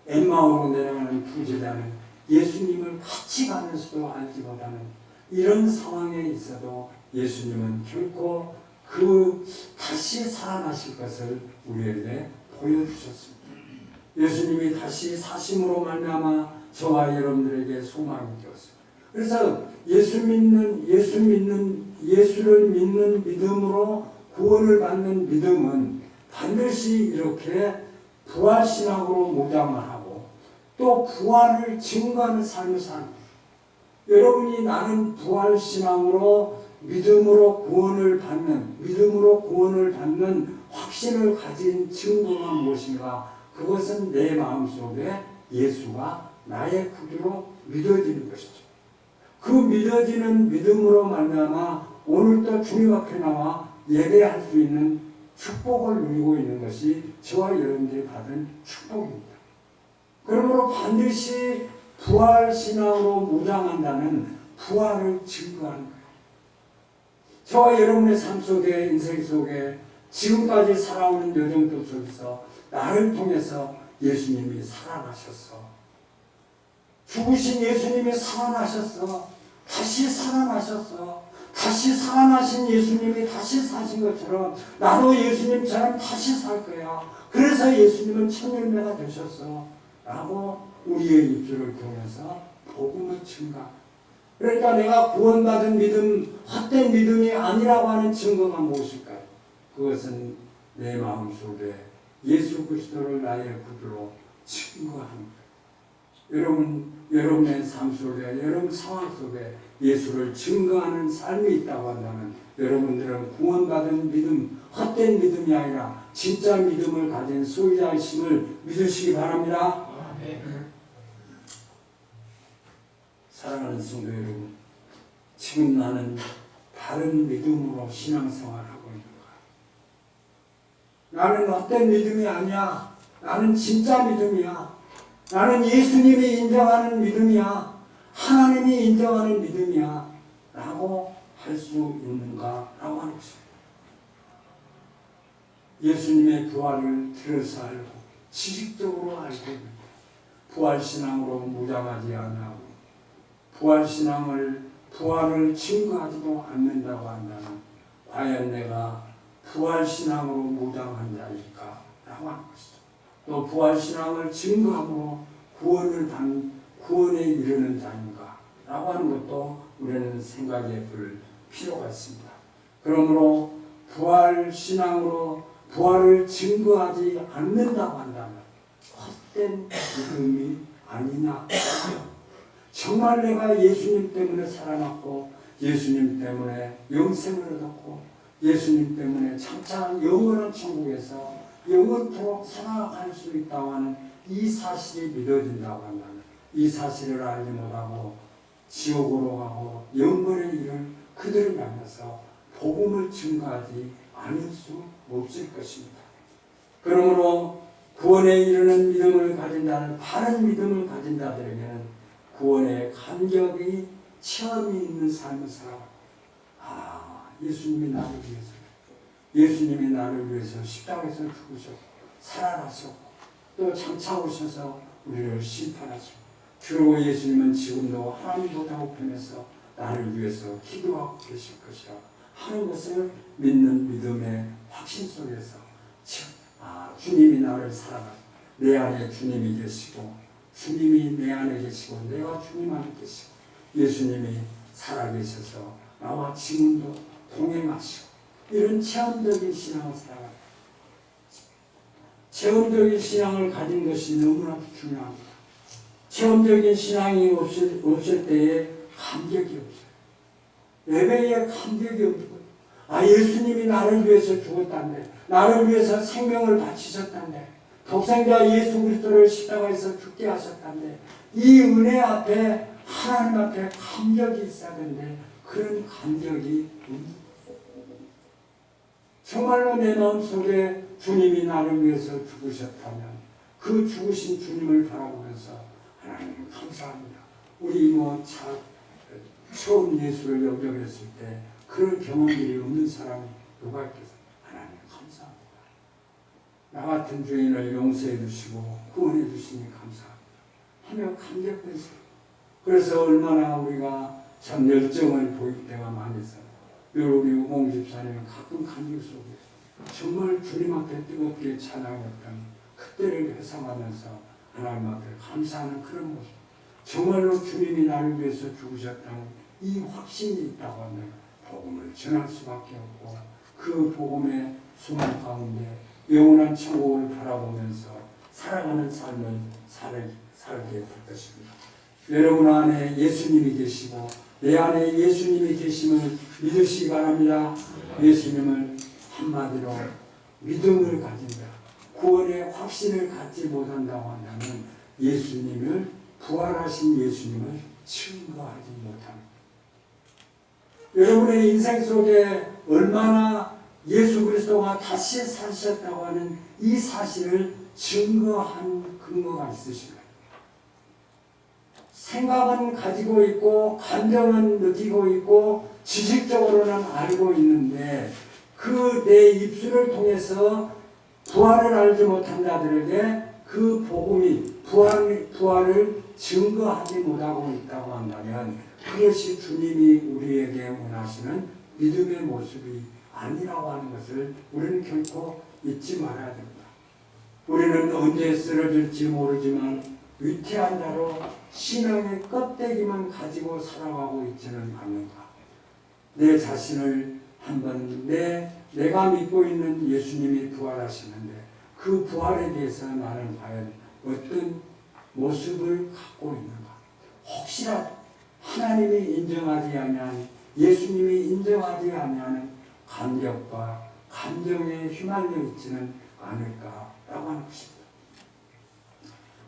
엠마오로 내려가는 두 제자는 예수님을 같이 가면서도 알기보다는 이런 상황에 있어도 예수님은 결코 그 다시 살아나실 것을 우리에게 보여주셨습니다. 예수님이 다시 사심으로 말미암아 저와 여러분들에게 소망이 되었습니다. 그래서 예수를 믿는 믿음으로 구원을 받는 믿음은 반드시 이렇게 부활신앙으로 무장을 하고 또 부활을 증거하는 삶을 삽니다. 여러분이 나는 부활신앙으로 믿음으로 구원을 받는 확신을 가진 증거가 무엇인가? 그것은 내 마음속에 예수가 나의 구주로 믿어지는 것이죠. 그 믿어지는 믿음으로 말미암아 오늘도 주님 앞에 나와 예배할 수 있는 축복을 누리고 있는 것이 저와 여러분들이 받은 축복입니다. 그러므로 반드시 부활신앙으로 무장한다는 부활을 증거하는 거예요. 저와 여러분의 삶 속에, 인생 속에 지금까지 살아오는 여정들 속에서 나를 통해서 예수님이 살아나셨어. 죽으신 예수님이 살아나셨어. 다시 살아나셨어. 다시 살아나신 예수님이 다시 사신 것처럼 나도 예수님처럼 다시 살 거야. 그래서 예수님은 첫 열매가 되셨어. 라고 우리의 입술을 통해서 복음을 증가. 그러니까 내가 구원받은 믿음, 헛된 믿음이 아니라고 하는 증거가 무엇일까요? 그것은 내 마음속에 예수 그리스도를 나의 구주로 증거하는 거예요. 여러분의 삶 속에, 여러분 상황 속에 예수를 증거하는 삶이 있다고 한다면 여러분들은 구원받은 믿음, 헛된 믿음이 아니라 진짜 믿음을 가진 소유자이심을 믿으시기 바랍니다. 사랑하는 성도 여러분, 지금 나는 바른 믿음으로 신앙생활하고 있는가? 나는 헛된 믿음이 아니야. 나는 진짜 믿음이야. 나는 예수님이 인정하는 믿음이야. 하나님이 인정하는 믿음이야. 라고 할 수 있는가? 라고 하는 것입니다. 예수님의 부활을 들어서 알고 지식적으로 알고 있는데 부활신앙으로 무장하지 않고 부활을 증거하지도 않는다고 한다면 과연 내가 부활신앙으로 무장한 자일까? 라고 하는 것이죠. 또 부활신앙을 증거하고 구원에 이르는 자인가? 라고 하는 것도 우리는 생각해 볼 필요가 있습니다. 그러므로 부활신앙으로 부활을 증거하지 않는다고 한다면 헛된 믿음이 아니냐? 정말 내가 예수님 때문에 살아났고 예수님 때문에 영생을 얻었고 예수님 때문에 장차 영원한 천국에서 영원토록 살아갈 수 있다고 하는 이 사실이 믿어진다고 한다면 이 사실을 알지 못하고 지옥으로 가고 영원에 이를 그들을 만나서 복음을 증거하지 않을 수 없을 것입니다. 그러므로 구원에 이르는 믿음을 가진 자는 바른 믿음을 가진 자들에게는 구원의 감격이 체험이 있는 삶을 살아갑니다. 예수님이 나를 위해서 십자가에서 죽으셨고 살아나셨고 또 장차 오셔서 우리를 심판하시고 그리고 예수님은 지금도 하나님보다 우편에서 나를 위해서 기도하고 계실 것이라 하는 것을 믿는 믿음의 확신 속에서 주님이 나를 사랑하고 내 안에 주님이 계시고 주님이 내 안에 계시고 내가 주님 안에 계시고 예수님이 살아계셔서 나와 지금도 동행하시고 이런 체험적인 신앙을 살아갑니다. 체험적인 신앙을 가진 것이 너무나도 중요합니다. 체험적인 신앙이 없을 때에 감격이 없어요. 예배에 감격이 없고 예수님이 나를 위해서 죽었단데 나를 위해서 생명을 바치셨단데 독생자 예수 그리스도를 십자가에서 죽게 하셨단데 이 은혜 앞에 하나님 앞에 감격이 있어야 되는데 그런 감격이 정말로 내 마음속에 주님이 나를 위해서 죽으셨다면 그 죽으신 주님을 바라보면서 하나님 감사합니다. 우리 처음 예수를 영접했을 때 그런 경험이 없는 사람이 누가 있겠어요? 하나님 감사합니다. 나 같은 죄인을 용서해 주시고 구원해 주시니 감사합니다. 하며 감격했어요. 그래서 얼마나 우리가 참 열정을 보일 때가 많이 있어요. 우리 우봉 집사님은 가끔 간증 속에 정말 주님 앞에 뜨겁게 찬양했던 그때를 회상하면서 하나님 앞에 감사하는 그런 모습. 정말로 주님이 나를 위해서 죽으셨다는 이 확신이 있다고 하면 복음을 전할 수밖에 없고 그 복음의 소망 가운데 영원한 천국을 바라보면서 살아가는 삶을 살게 될 것입니다. 여러분 안에 예수님이 계시고 내 안에 예수님이 계심을 믿으시기 바랍니다. 예수님을 한마디로 믿음을 가진다. 구원의 확신을 갖지 못한다고 한다면 예수님을 부활하신 예수님을 증거하지 못합니다. 여러분의 인생 속에 얼마나 예수 그리스도가 다시 사셨다고 하는 이 사실을 증거한 근거가 있으신가요? 생각은 가지고 있고 감정은 느끼고 있고 지식적으로는 알고 있는데 그 내 입술을 통해서 부활을 알지 못한자들에게 그 복음이 부활을 증거하지 못하고 있다고 한다면 그것이 주님이 우리에게 원하시는 믿음의 모습이 아니라고 하는 것을 우리는 결코 잊지 말아야 됩니다. 우리는 언제 쓰러질지 모르지만 위태한 자로 신앙의 껍데기만 가지고 살아가고 있지는 않는가. 내 자신을 한번 내가 믿고 있는 예수님이 부활하시는데 그 부활에 대해서 나는 과연 어떤 모습을 갖고 있는가. 혹시라도 하나님이 인정하지 아니하는 예수님이 인정하지 아니하는 감격과 감정에 휘말려 있지는 않을까라고 하는 것입니다.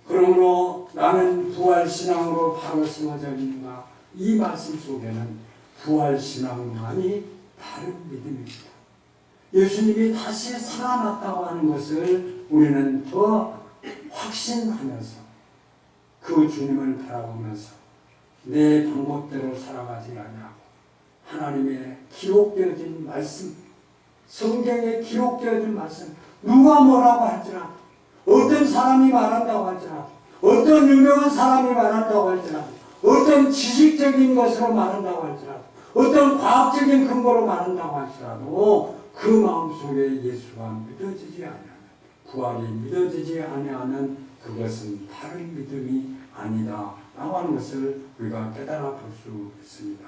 그러므로 나는 부활신앙으로 바로 세워져 있는가. 이 말씀 속에는 부활신앙만이 다른 믿음입니다. 예수님이 다시 살아났다고 하는 것을 우리는 더 확신하면서 그 주님을 바라보면서 내 방법대로 살아가지 아니하고 하나님의 기록되어진 말씀, 성경에 기록되어진 말씀, 누가 뭐라고 할지라도 어떤 사람이 말한다고 할지라도 어떤 유명한 사람이 말한다고 할지라도 어떤 지식적인 것으로 말한다고 할지라도 어떤 과학적인 근거로 말한다고 할지라도 그 마음속에 예수가 믿어지지 아니하면 부활이 믿어지지 아니하면 그것은 다른 믿음이 아니다 라고 하는 것을 우리가 깨달아 볼 수 있습니다.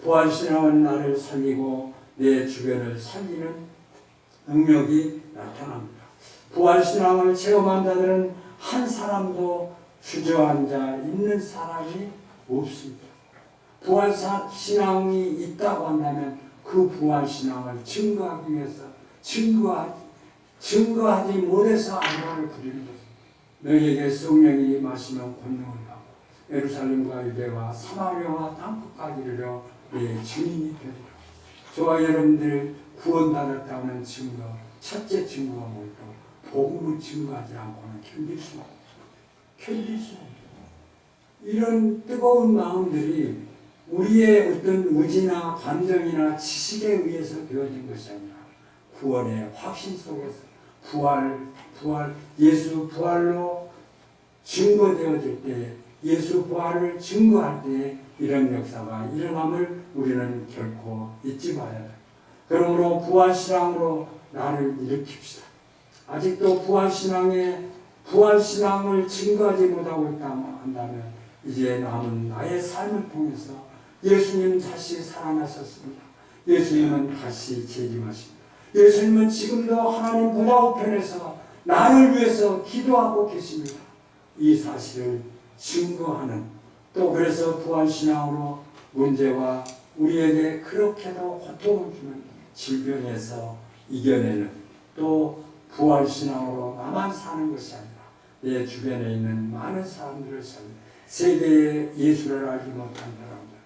부활신앙은 나를 살리고 내 주변을 살리는 능력이 나타납니다. 부활신앙을 체험한 자들은 한 사람도 주저앉아 있는 사람이 없습니다. 부활신앙이 있다고 한다면 그 부활신앙을 증거하기 위해서 증거하지 못해서 안간을 부리는 것입니다. 너희에게 성령이 임하시면 권능을 받고 예루살렘과 유대와 사마리아와 땅끝까지 이르러 내 증인이 되리라. 저와 여러분들 구원받았다는 증거, 첫째 증거가 뭘까요? 복음을 증거하지 않고는 견딜 수 없습니다. 이런 뜨거운 마음들이 우리의 어떤 의지나 감정이나 지식에 의해서 되어진 것이 아니라 구원의 확신 속에서 예수 부활로 증거되어질 때, 예수 부활을 증거할 때 이런 역사가 일어남을 우리는 결코 잊지 말아야 합니다. 그러므로 부활신앙으로 나를 일으킵시다. 아직도 부활신앙을 증거하지 못하고 있다고 한다면 이제 남은 나의 삶을 통해서 예수님 다시 살아나셨습니다. 예수님은 다시 재림하십니다. 예수님은 지금도 하나님 보좌 우편에서 나를 위해서 기도하고 계십니다. 이 사실을 증거하는, 또 그래서 부활신앙으로 문제와 우리에게 그렇게도 고통을 주는 질병에서 이겨내는, 또 부활신앙으로 나만 사는 것이 아니라 내 주변에 있는 많은 사람들을 살리는, 세계의 예수를 알지 못한 사람들,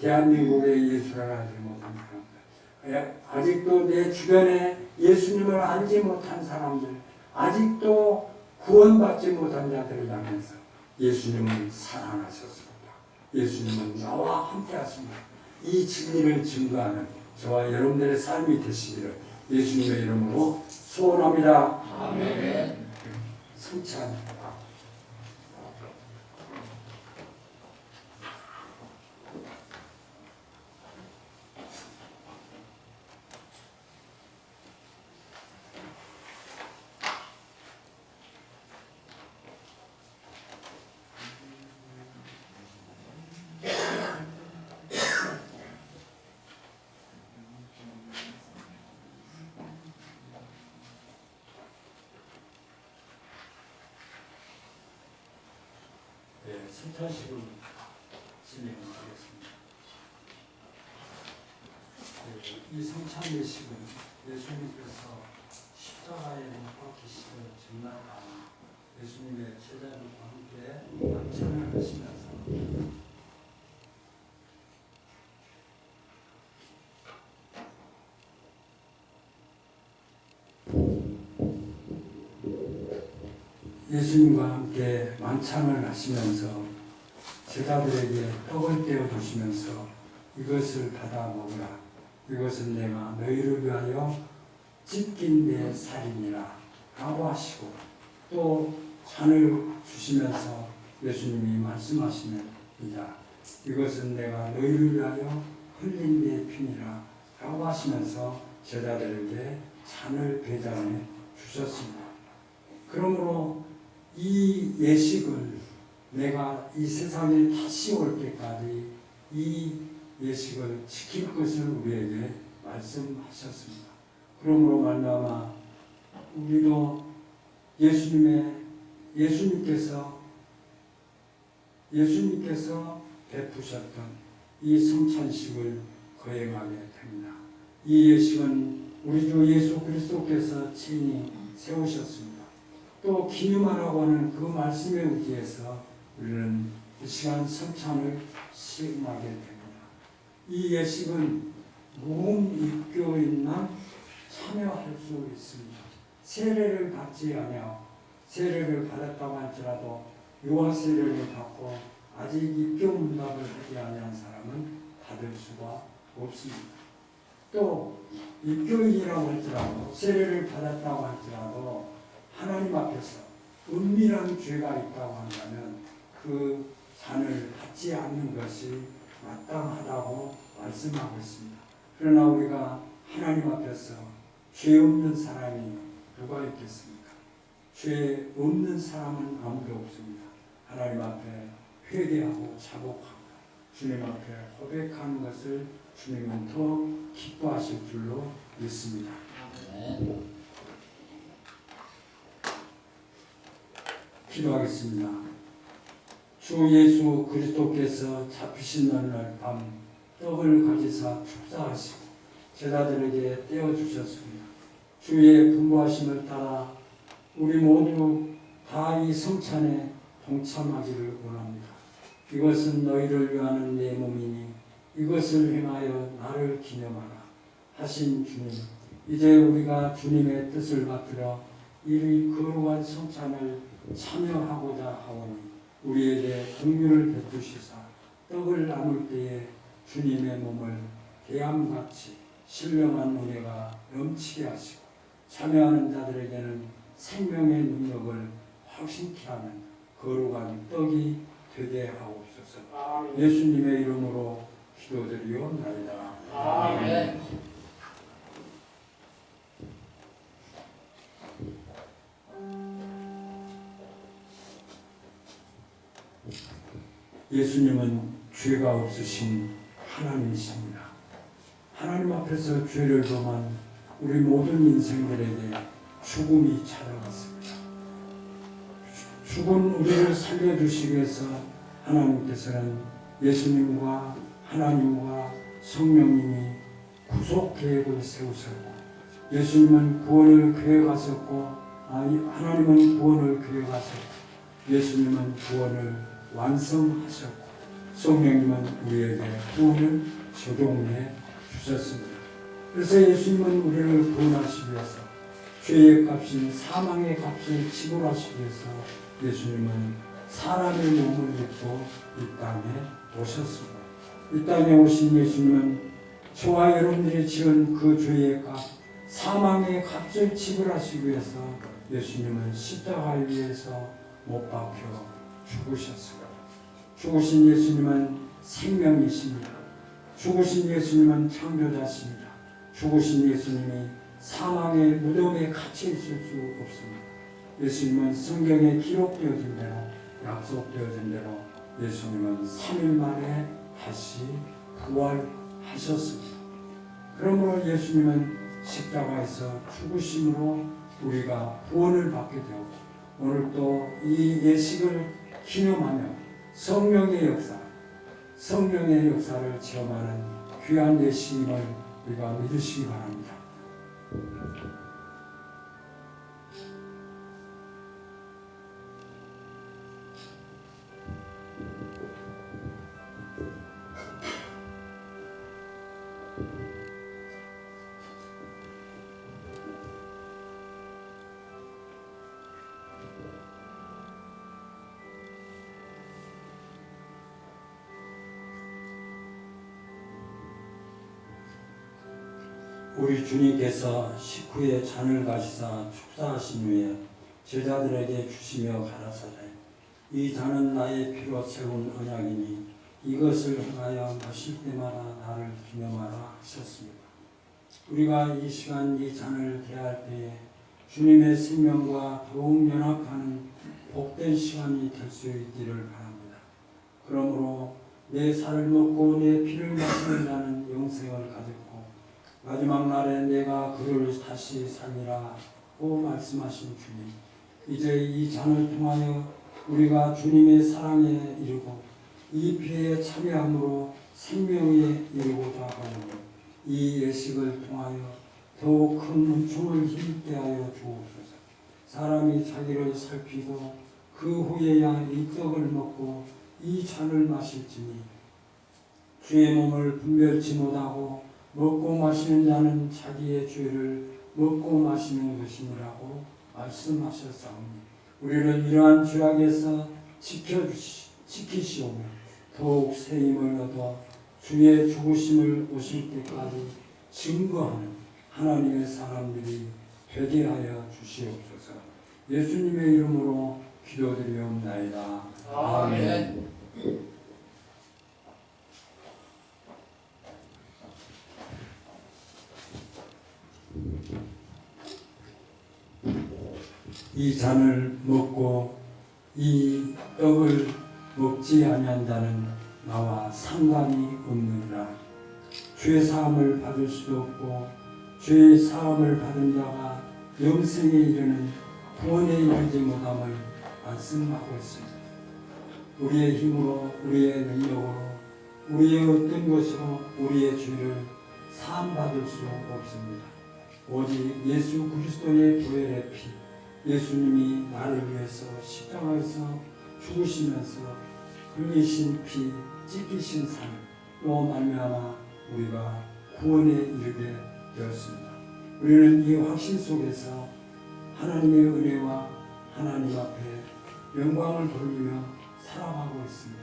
대한민국의 예수를 알지 못한 사람들, 아직도 내 주변에 예수님을 알지 못한 사람들, 아직도 구원받지 못한 자들을 향해서 예수님은 살아나셨습니다. 예수님은 나와 함께 하십니다. 이 진리를 증거하는 저와 여러분들의 삶이 되시기를 예수님의 이름으로 소원합니다. 아멘. 성찬. 성찬식을 진행하겠습니다. 이 성찬 예식은 예수님께서 십자가에 못 박히시던 전날 밤 예수님의 제자들과 함께 만찬을 하시면서 예수님과 함께 만찬을 하시면서 제자들에게 떡을 떼어 주시면서 이것을 받아 먹으라. 이것은 내가 너희를 위하여 찢긴 내 살이니라 라고 하시고 또 잔을 주시면서 예수님이 말씀하시는 이자 이것은 내가 너희를 위하여 흘린 내 피니라 라고 하시면서 제자들에게 잔을 배달해 주셨습니다. 그러므로 이 예식을 내가 이 세상에 다시 올 때까지 이 예식을 지킬 것을 우리에게 말씀하셨습니다. 그러므로 말미암아 우리도 예수님께서 베푸셨던 이 성찬식을 거행하게 됩니다. 이 예식은 우리 주 예수 그리스도께서 친히 세우셨습니다. 또 기념하라고 하는 그 말씀에 의지해서 우리는 이 시간 성찬을 시행하게 됩니다. 이 예식은 무음입교인만 참여할 수 있습니다. 세례를 받지 아니하고 세례를 받았다고 할지라도 유아 세례를 받고 아직 입교 문답을 하지 아니한 사람은 받을 수가 없습니다. 또 입교인이라고 할지라도 세례를 받았다고 할지라도 하나님 앞에서 은밀한 죄가 있다고 한다면 그 잔을 받지 않는 것이 마땅하다고 말씀하고 있습니다. 그러나 우리가 하나님 앞에서 죄 없는 사람이 누가 있겠습니까? 죄 없는 사람은 아무도 없습니다. 하나님 앞에 회개하고 자복하고 주님 앞에 고백하는 것을 주님은 더 기뻐하실 줄로 믿습니다. 기도하겠습니다. 주 예수 그리스도께서 잡히신 날 밤 떡을 가지사 축사하시고 제자들에게 떼어주셨습니다. 주의 분부하심을 따라 우리 모두 다 이 성찬에 동참하기를 원합니다. 이것은 너희를 위하는 내 몸이니 이것을 행하여 나를 기념하라 하신 주님, 이제 우리가 주님의 뜻을 받들어 이 거룩한 성찬을 참여하고자 하오니 우리에게 긍휼을 베푸시사 떡을 나눌 때에 주님의 몸을 대함같이 신령한 은혜가 넘치게 하시고 참여하는 자들에게는 생명의 능력을 확신케 하는 거룩한 떡이 되게 하옵소서. 예수님의 이름으로 기도드리옵나이다. 아멘. 예수님은 죄가 없으신 하나님이십니다. 하나님 앞에서 죄를 범한 우리 모든 인생들에게 죽음이 찾아왔습니다. 죽은 우리를 살려주시기 위해서 하나님께서는 예수님과 하나님과 성령님이 구속 계획을 세우셨고 예수님은 구원을 계획하셨고 하나님은 구원을 계획하셨고 예수님은 구원을 완성하셨고 성령님은 우리에게 구원을 적용해 주셨습니다. 그래서 예수님은 우리를 구원하시기 위해서 죄의 값인 사망의 값을 지불하시기 위해서 예수님은 사람의 몸을 입고 이 땅에 오셨습니다. 이 땅에 오신 예수님은 저와 여러분들이 지은 그 죄의 값, 사망의 값을 지불하시기 위해서 예수님은 십자가 위에서 못 박혀 죽으셨습니다. 죽으신 예수님은 생명이십니다. 죽으신 예수님은 창조자십니다. 죽으신 예수님이 사망의 무덤에 갇혀 있을 수 없습니다. 예수님은 성경에 기록되어진 대로 약속되어진 대로 예수님은 3일 만에 다시 부활하셨습니다. 그러므로 예수님은 십자가에서 죽으심으로 우리가 구원을 받게 되었고 오늘 또 이 예식을 기념하며 성령의 역사, 성령의 역사를 체험하는 귀한 예식임을 우리가 믿으시기 바랍니다. 우리 주님께서 식후에 잔을 가지사 축사하신 후에 제자들에게 주시며 가라사대 이 잔은 나의 피로 세운 언약이니 이것을 행하여 마실 때마다 나를 기념하라 하셨습니다. 우리가 이 시간 이 잔을 대할 때에 주님의 생명과 더욱 연합하는 복된 시간이 될 수 있기를 바랍니다. 그러므로 내 살을 먹고 내 피를 마시는 자는 영생을 가졌고 마지막 날에 내가 그를 다시 살리라고 말씀하신 주님, 이제 이 잔을 통하여 우리가 주님의 사랑에 이르고 이 피에 참여함으로 생명에 이르고자 하오니 이 예식을 통하여 더욱 큰 은총을 힘있게 하여 주옵소서. 사람이 자기를 살피고 그 후에야 이 떡을 먹고 이 잔을 마실지니 주의 몸을 분별치 못하고 먹고 마시는 자는 자기의 죄를 먹고 마시는 것이니라고 말씀하셨사오니 우리를 이러한 죄악에서 지키시오며 더욱 새 힘을 얻어 주의 죽으심을 오실 때까지 증거하는 하나님의 사람들이 되게 하여 주시옵소서. 예수님의 이름으로 기도드리옵나이다. 아멘. 이 잔을 먹고 이 떡을 먹지 아니한다는 나와 상관이 없느니라. 죄 사함을 받을 수도 없고 죄 사함을 받은 자가 영생에 이르는 구원에 이르지 못함을 말씀하고 있습니다. 우리의 힘으로 우리의 능력으로 우리의 어떤 것으로 우리의 죄를 사함받을 수 없습니다. 오직 예수 그리스도의 보혈의 피, 예수님이 나를 위해서 십자가에서 죽으시면서 흘리신 피, 찢기신 살로 말미암아 우리가 구원에 이르게 되었습니다. 우리는 이 확신 속에서 하나님의 은혜와 하나님 앞에 영광을 돌리며 살아가고 있습니다.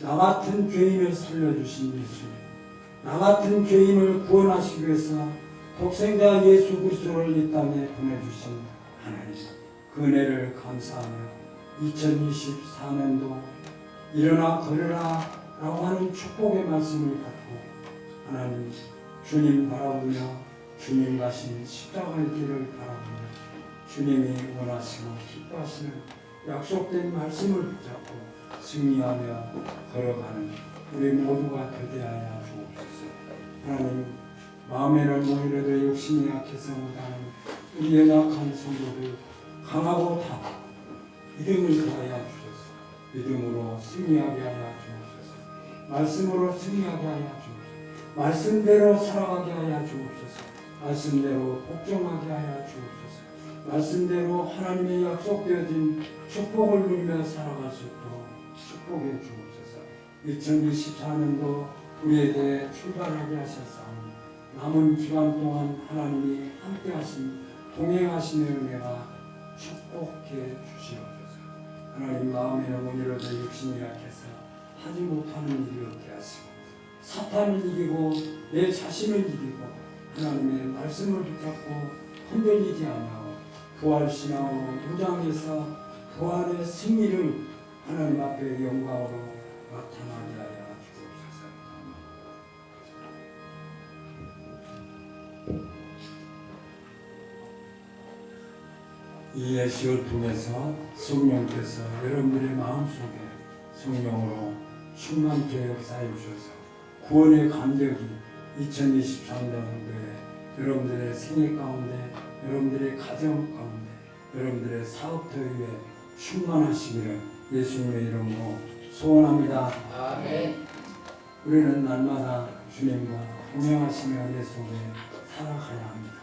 나 같은 죄인을 살려주신 예수님, 나 같은 죄인을 구원하시기 위해서 독생자 예수 그리스도를 이 땅에 보내주신 하나님, 그 은혜를 감사하며 2024년도 일어나 걸으라 라고 하는 축복의 말씀을 갖고 하나님 주님 바라보며 주님 가신 십자가의 길을 바라보며 주님이 원하시고 기뻐하시는 약속된 말씀을 붙잡고 승리하며 걸어가는 우리 모두가 되게 하여 주옵소서. 하나님, 마음에는 모이라도 욕심이 약해서 못하는 우리 연약한 성도들 강하고 다 믿음을 더하여 주소서. 믿음으로 승리하게 하여 주옵소서. 말씀으로 승리하게 하여 주옵소서. 말씀대로 살아가게 하여 주옵소서. 말씀대로 복종하게 하여 주옵소서. 말씀대로 하나님의 약속되어진 축복을 누리며 살아갈 수 있도록 축복해 주옵소서. 2024년도 우리에게 출발하게 하셨사오니 남은 기간 동안 하나님이 함께 하신 동행하시는 은혜가 축복해 주시옵소서. 하나님, 마음에는 오늘도 욕심이 약해서 하지 못하는 일이 없게 하시고 사탄을 이기고 내 자신을 이기고 하나님의 말씀을 붙잡고 흔들리지 않아 부활신앙으로 무장해서 부활의 승리를 하나님 앞에 영광으로 나타나게 하여 주옵소서. 이 예식을 통해서 성령께서 여러분들의 마음속에 성령으로 충만케 역사해 주셔서 구원의 간격이 2023년도에 여러분들의 생애 가운데, 여러분들의 가정 가운데, 여러분들의 사업터 위에 충만하시기를 예수님의 이름으로 소원합니다. 아멘. 우리는 날마다 주님과 동행하시며 은혜 속에 살아가야 합니다.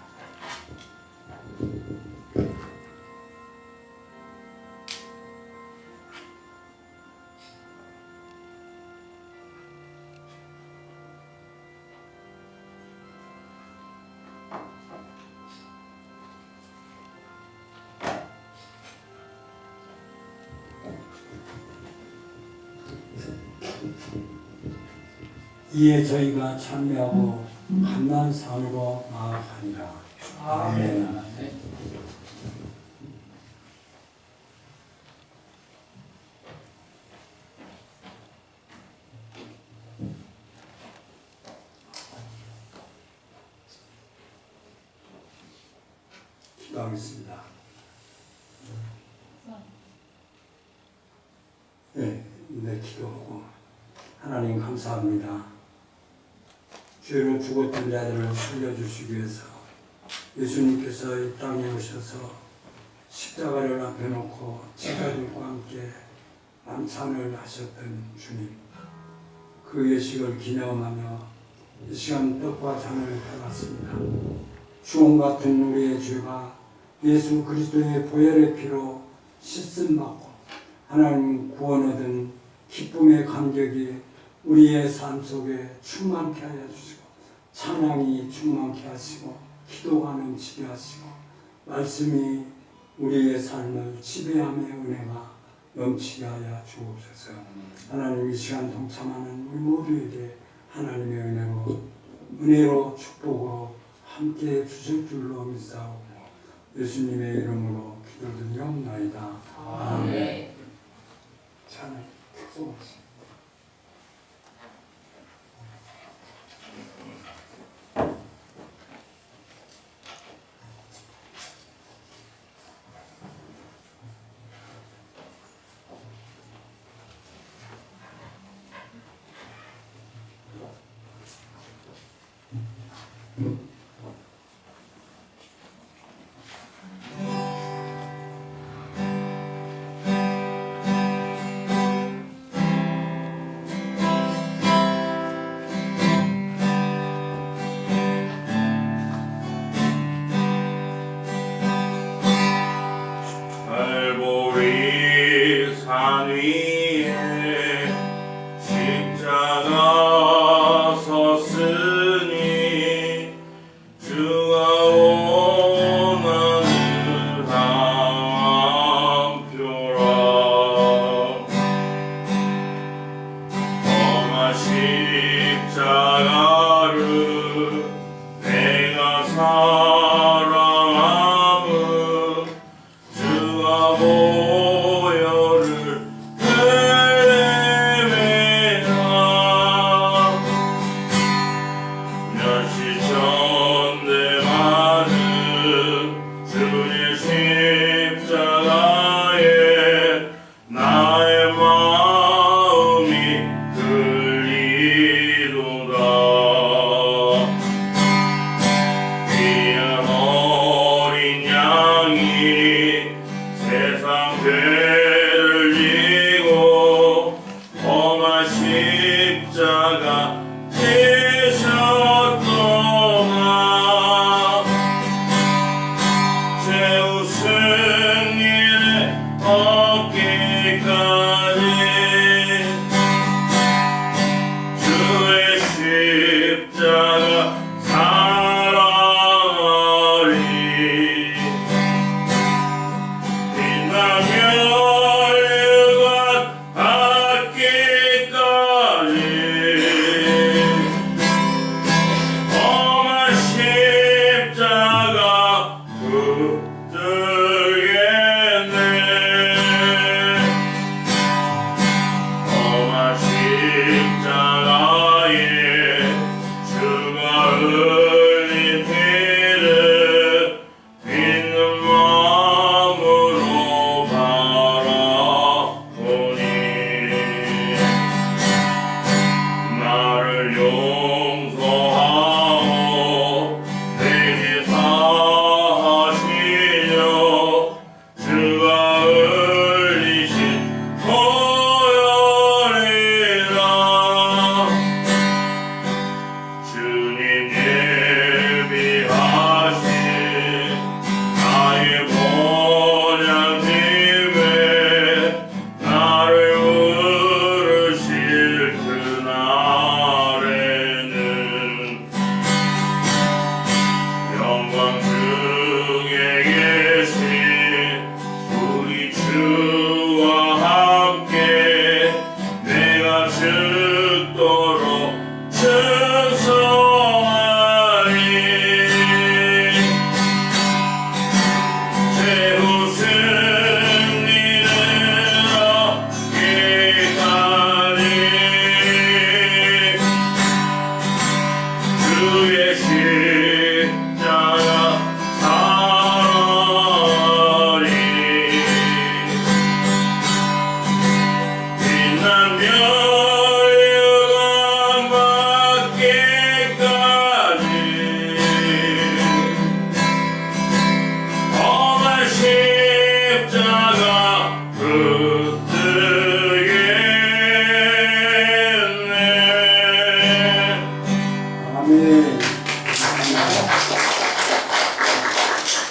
이에 저희가 참여하고 감난산으로 나아가리라. 아멘. 기도하겠습니다. 네, 기도하고 하나님 감사합니다. 죄로 죽었던 자들을 살려주시기 위해서 예수님께서 이 땅에 오셔서 십자가를 앞에 놓고 제자들과 함께 만찬을 하셨던 주님, 그 예식을 기념하며 이 시간 떡과 잔을 받았습니다. 주홍 같은 우리의 죄가 예수 그리스도의 보혈의 피로 씻음받고 하나님 구원 얻은 기쁨의 감격이 우리의 삶 속에 충만케 하여 주시고 찬양이 충만케 하시고 기도가 넘치게 하시고 말씀이 우리의 삶을 지배함의 은혜가 넘치게 하여 주옵소서. 하나님 이 시간 동참하는 우리 모두에게 하나님의 은혜로 축복으로 함께 주실 줄로 믿사오고 예수님의 이름으로 기도드리옵나이다. 아멘. 찬양 수고하십니다. 갈보리 산 위에 십자가 섰으니 주가 원하는 담표라. 험한 십자가를 내가 사랑함은 주가 보혈을 흘리매라. 몇시 천대 많은 주의 십자가에 나의 마음이 끌리도다. 귀한 어린 양이 세상 죄를 지고 험한 십자가 지셨도다. 죄우승 일에 얻기까지 주의 십자가 사랑하리. 빛나며 일관 받기까지 험한 십자가 붙들겠네. 험한 십자가에 주가 흘린 피를 믿는 마음으로 바라보니 나를 용서하고 내게 사하시려 주가 흘리신 보혈의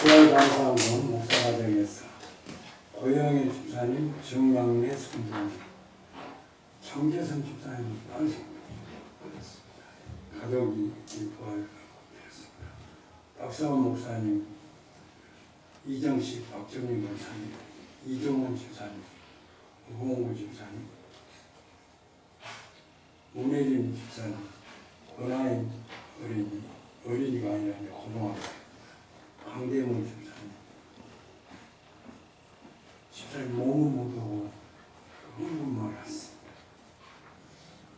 부활감사원동 목사과정에서 고영희 집사님, 정광래 선생님, 정재선 집사님 탄생되었습니다. 가족이 부활되었습니다. 박사원 목사님, 이정식, 박정민 목사님, 이종원 집사님, 우봉구 집사님, 문혜진 집사님, 은하인 어린이가 아니라 고등학생, 강대문 집사님 몸은 못하고 흥분만 했습니다.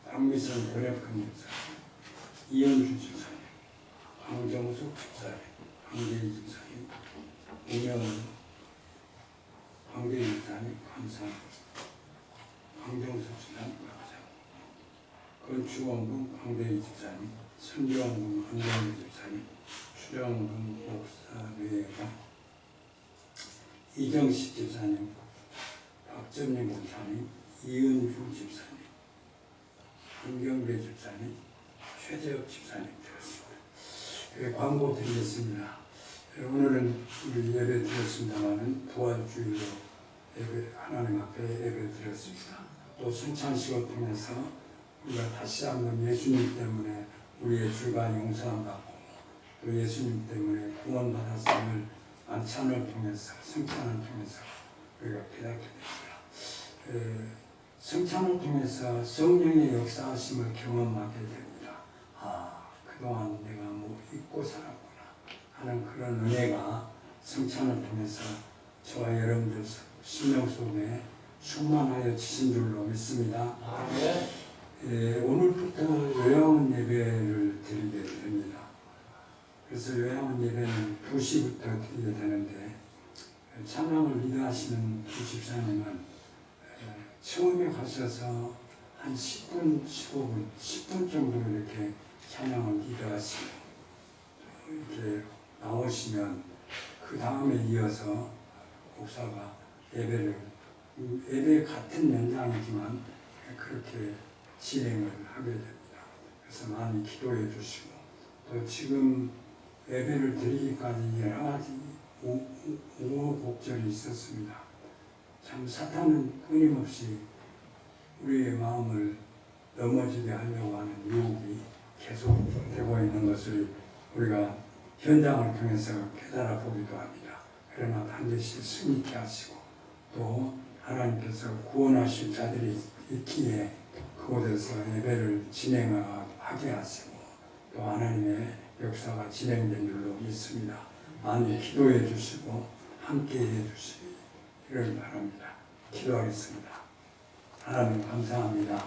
박미선 별약한 집사님, 이현주 집사님, 강정숙 집사님, 강대희 집사님, 우명은 강대희 집사님 감사합니다. 강정숙 집사님 감사합니다. 건축원군 강대희 집사님, 선교원군 한정희 집사님, 수령군 목사회가 이정식 집사님, 박정민 목사님, 이은주 집사님, 김경배 집사님, 최재혁 집사님 되었습니다. 광고 드리겠습니다. 오늘은 우리 예배 드렸습니다만은 부활주일로 하나님 앞에 예배 드렸습니다. 또 성찬식을 통해서 우리가 다시 한번 예수님 때문에 우리의 죄가 용서함 받고 또 예수님 때문에 구원받았음을 만찬을 통해서 성찬을 통해서 우리가 깨닫게 됩니다. 성찬을 통해서 성령의 역사하심을 경험하게 됩니다. 그동안 내가 뭐 잊고 살았구나 하는 그런 은혜가 성찬을 통해서 저와 여러분들 심령 속에 충만하여 지신 줄로 믿습니다. 오늘부터 요양원 예배를 드리게 됩니다. 그래서 요양원 예배는 2시부터 드리게 되는데 찬양을 리드하시는 두 집사님은 처음에 가셔서 한 10분, 15분, 10분 정도 이렇게 찬양을 리드하시고 이렇게 나오시면 그 다음에 이어서 목사가 예배 같은 연장이지만 그렇게 진행을 하게 됩니다. 그래서 많이 기도해 주시고 또 지금 예배를 드리기까지 여러 가지 우여곡절이 있었습니다. 참 사탄은 끊임없이 우리의 마음을 넘어지게 하려고 하는 유혹이 계속되고 있는 것을 우리가 현장을 통해서 깨달아 보기도 합니다. 그러나 반드시 승리케 하시고 또 하나님께서 구원하실 자들이 있기에 그곳에서 예배를 진행하게 하시고 또 하나님의 역사가 진행된 줄로 믿습니다. 많이 기도해 주시고 함께 해 주시기를 바랍니다. 기도하겠습니다. 하나님 감사합니다.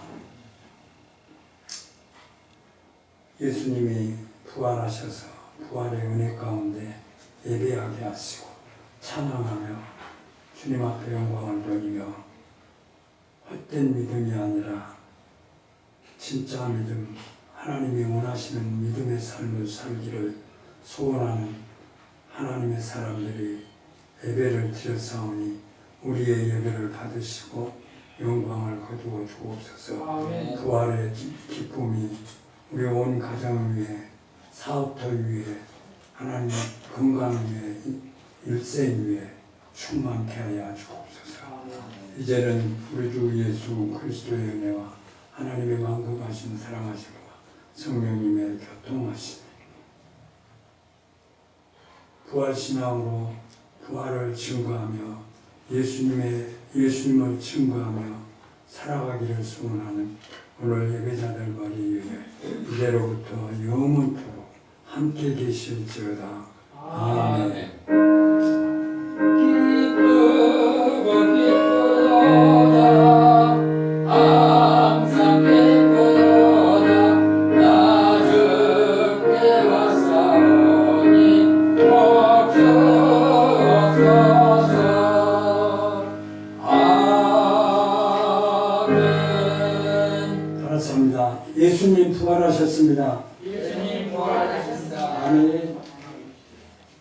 예수님이 부활하셔서 부활의 은혜 가운데 예배하게 하시고 찬양하며 주님 앞에 영광을 돌리며 헛된 믿음이 아니라 진짜 믿음, 하나님이 원하시는 믿음의 삶을 살기를 소원하는 하나님의 사람들이 예배를 드렸사오니 우리의 예배를 받으시고 영광을 거두어 주옵소서. 부활의 기쁨이 우리 온 가정 위에, 사업터 위에, 하나님의 건강 위에, 일생 위에 충만케 하여 주옵소서. 이제는 우리 주 예수 그리스도의 은혜와 하나님의 만국하신 사랑하심과 성령님의 교통하심, 부활신앙으로 부활을 증거하며 예수님을 증거하며 살아가기를 소원하는 오늘 예배자들과 이제로부터 영원토록 함께 계실지어다. 아멘. 기쁘고 기쁘도다 항상 기쁘도다 나 주께 왔사오니 멈추소서. 아멘. 따라서 합니다. 예수님 부활하셨습니다. 예수님 부활하셨다. 아멘.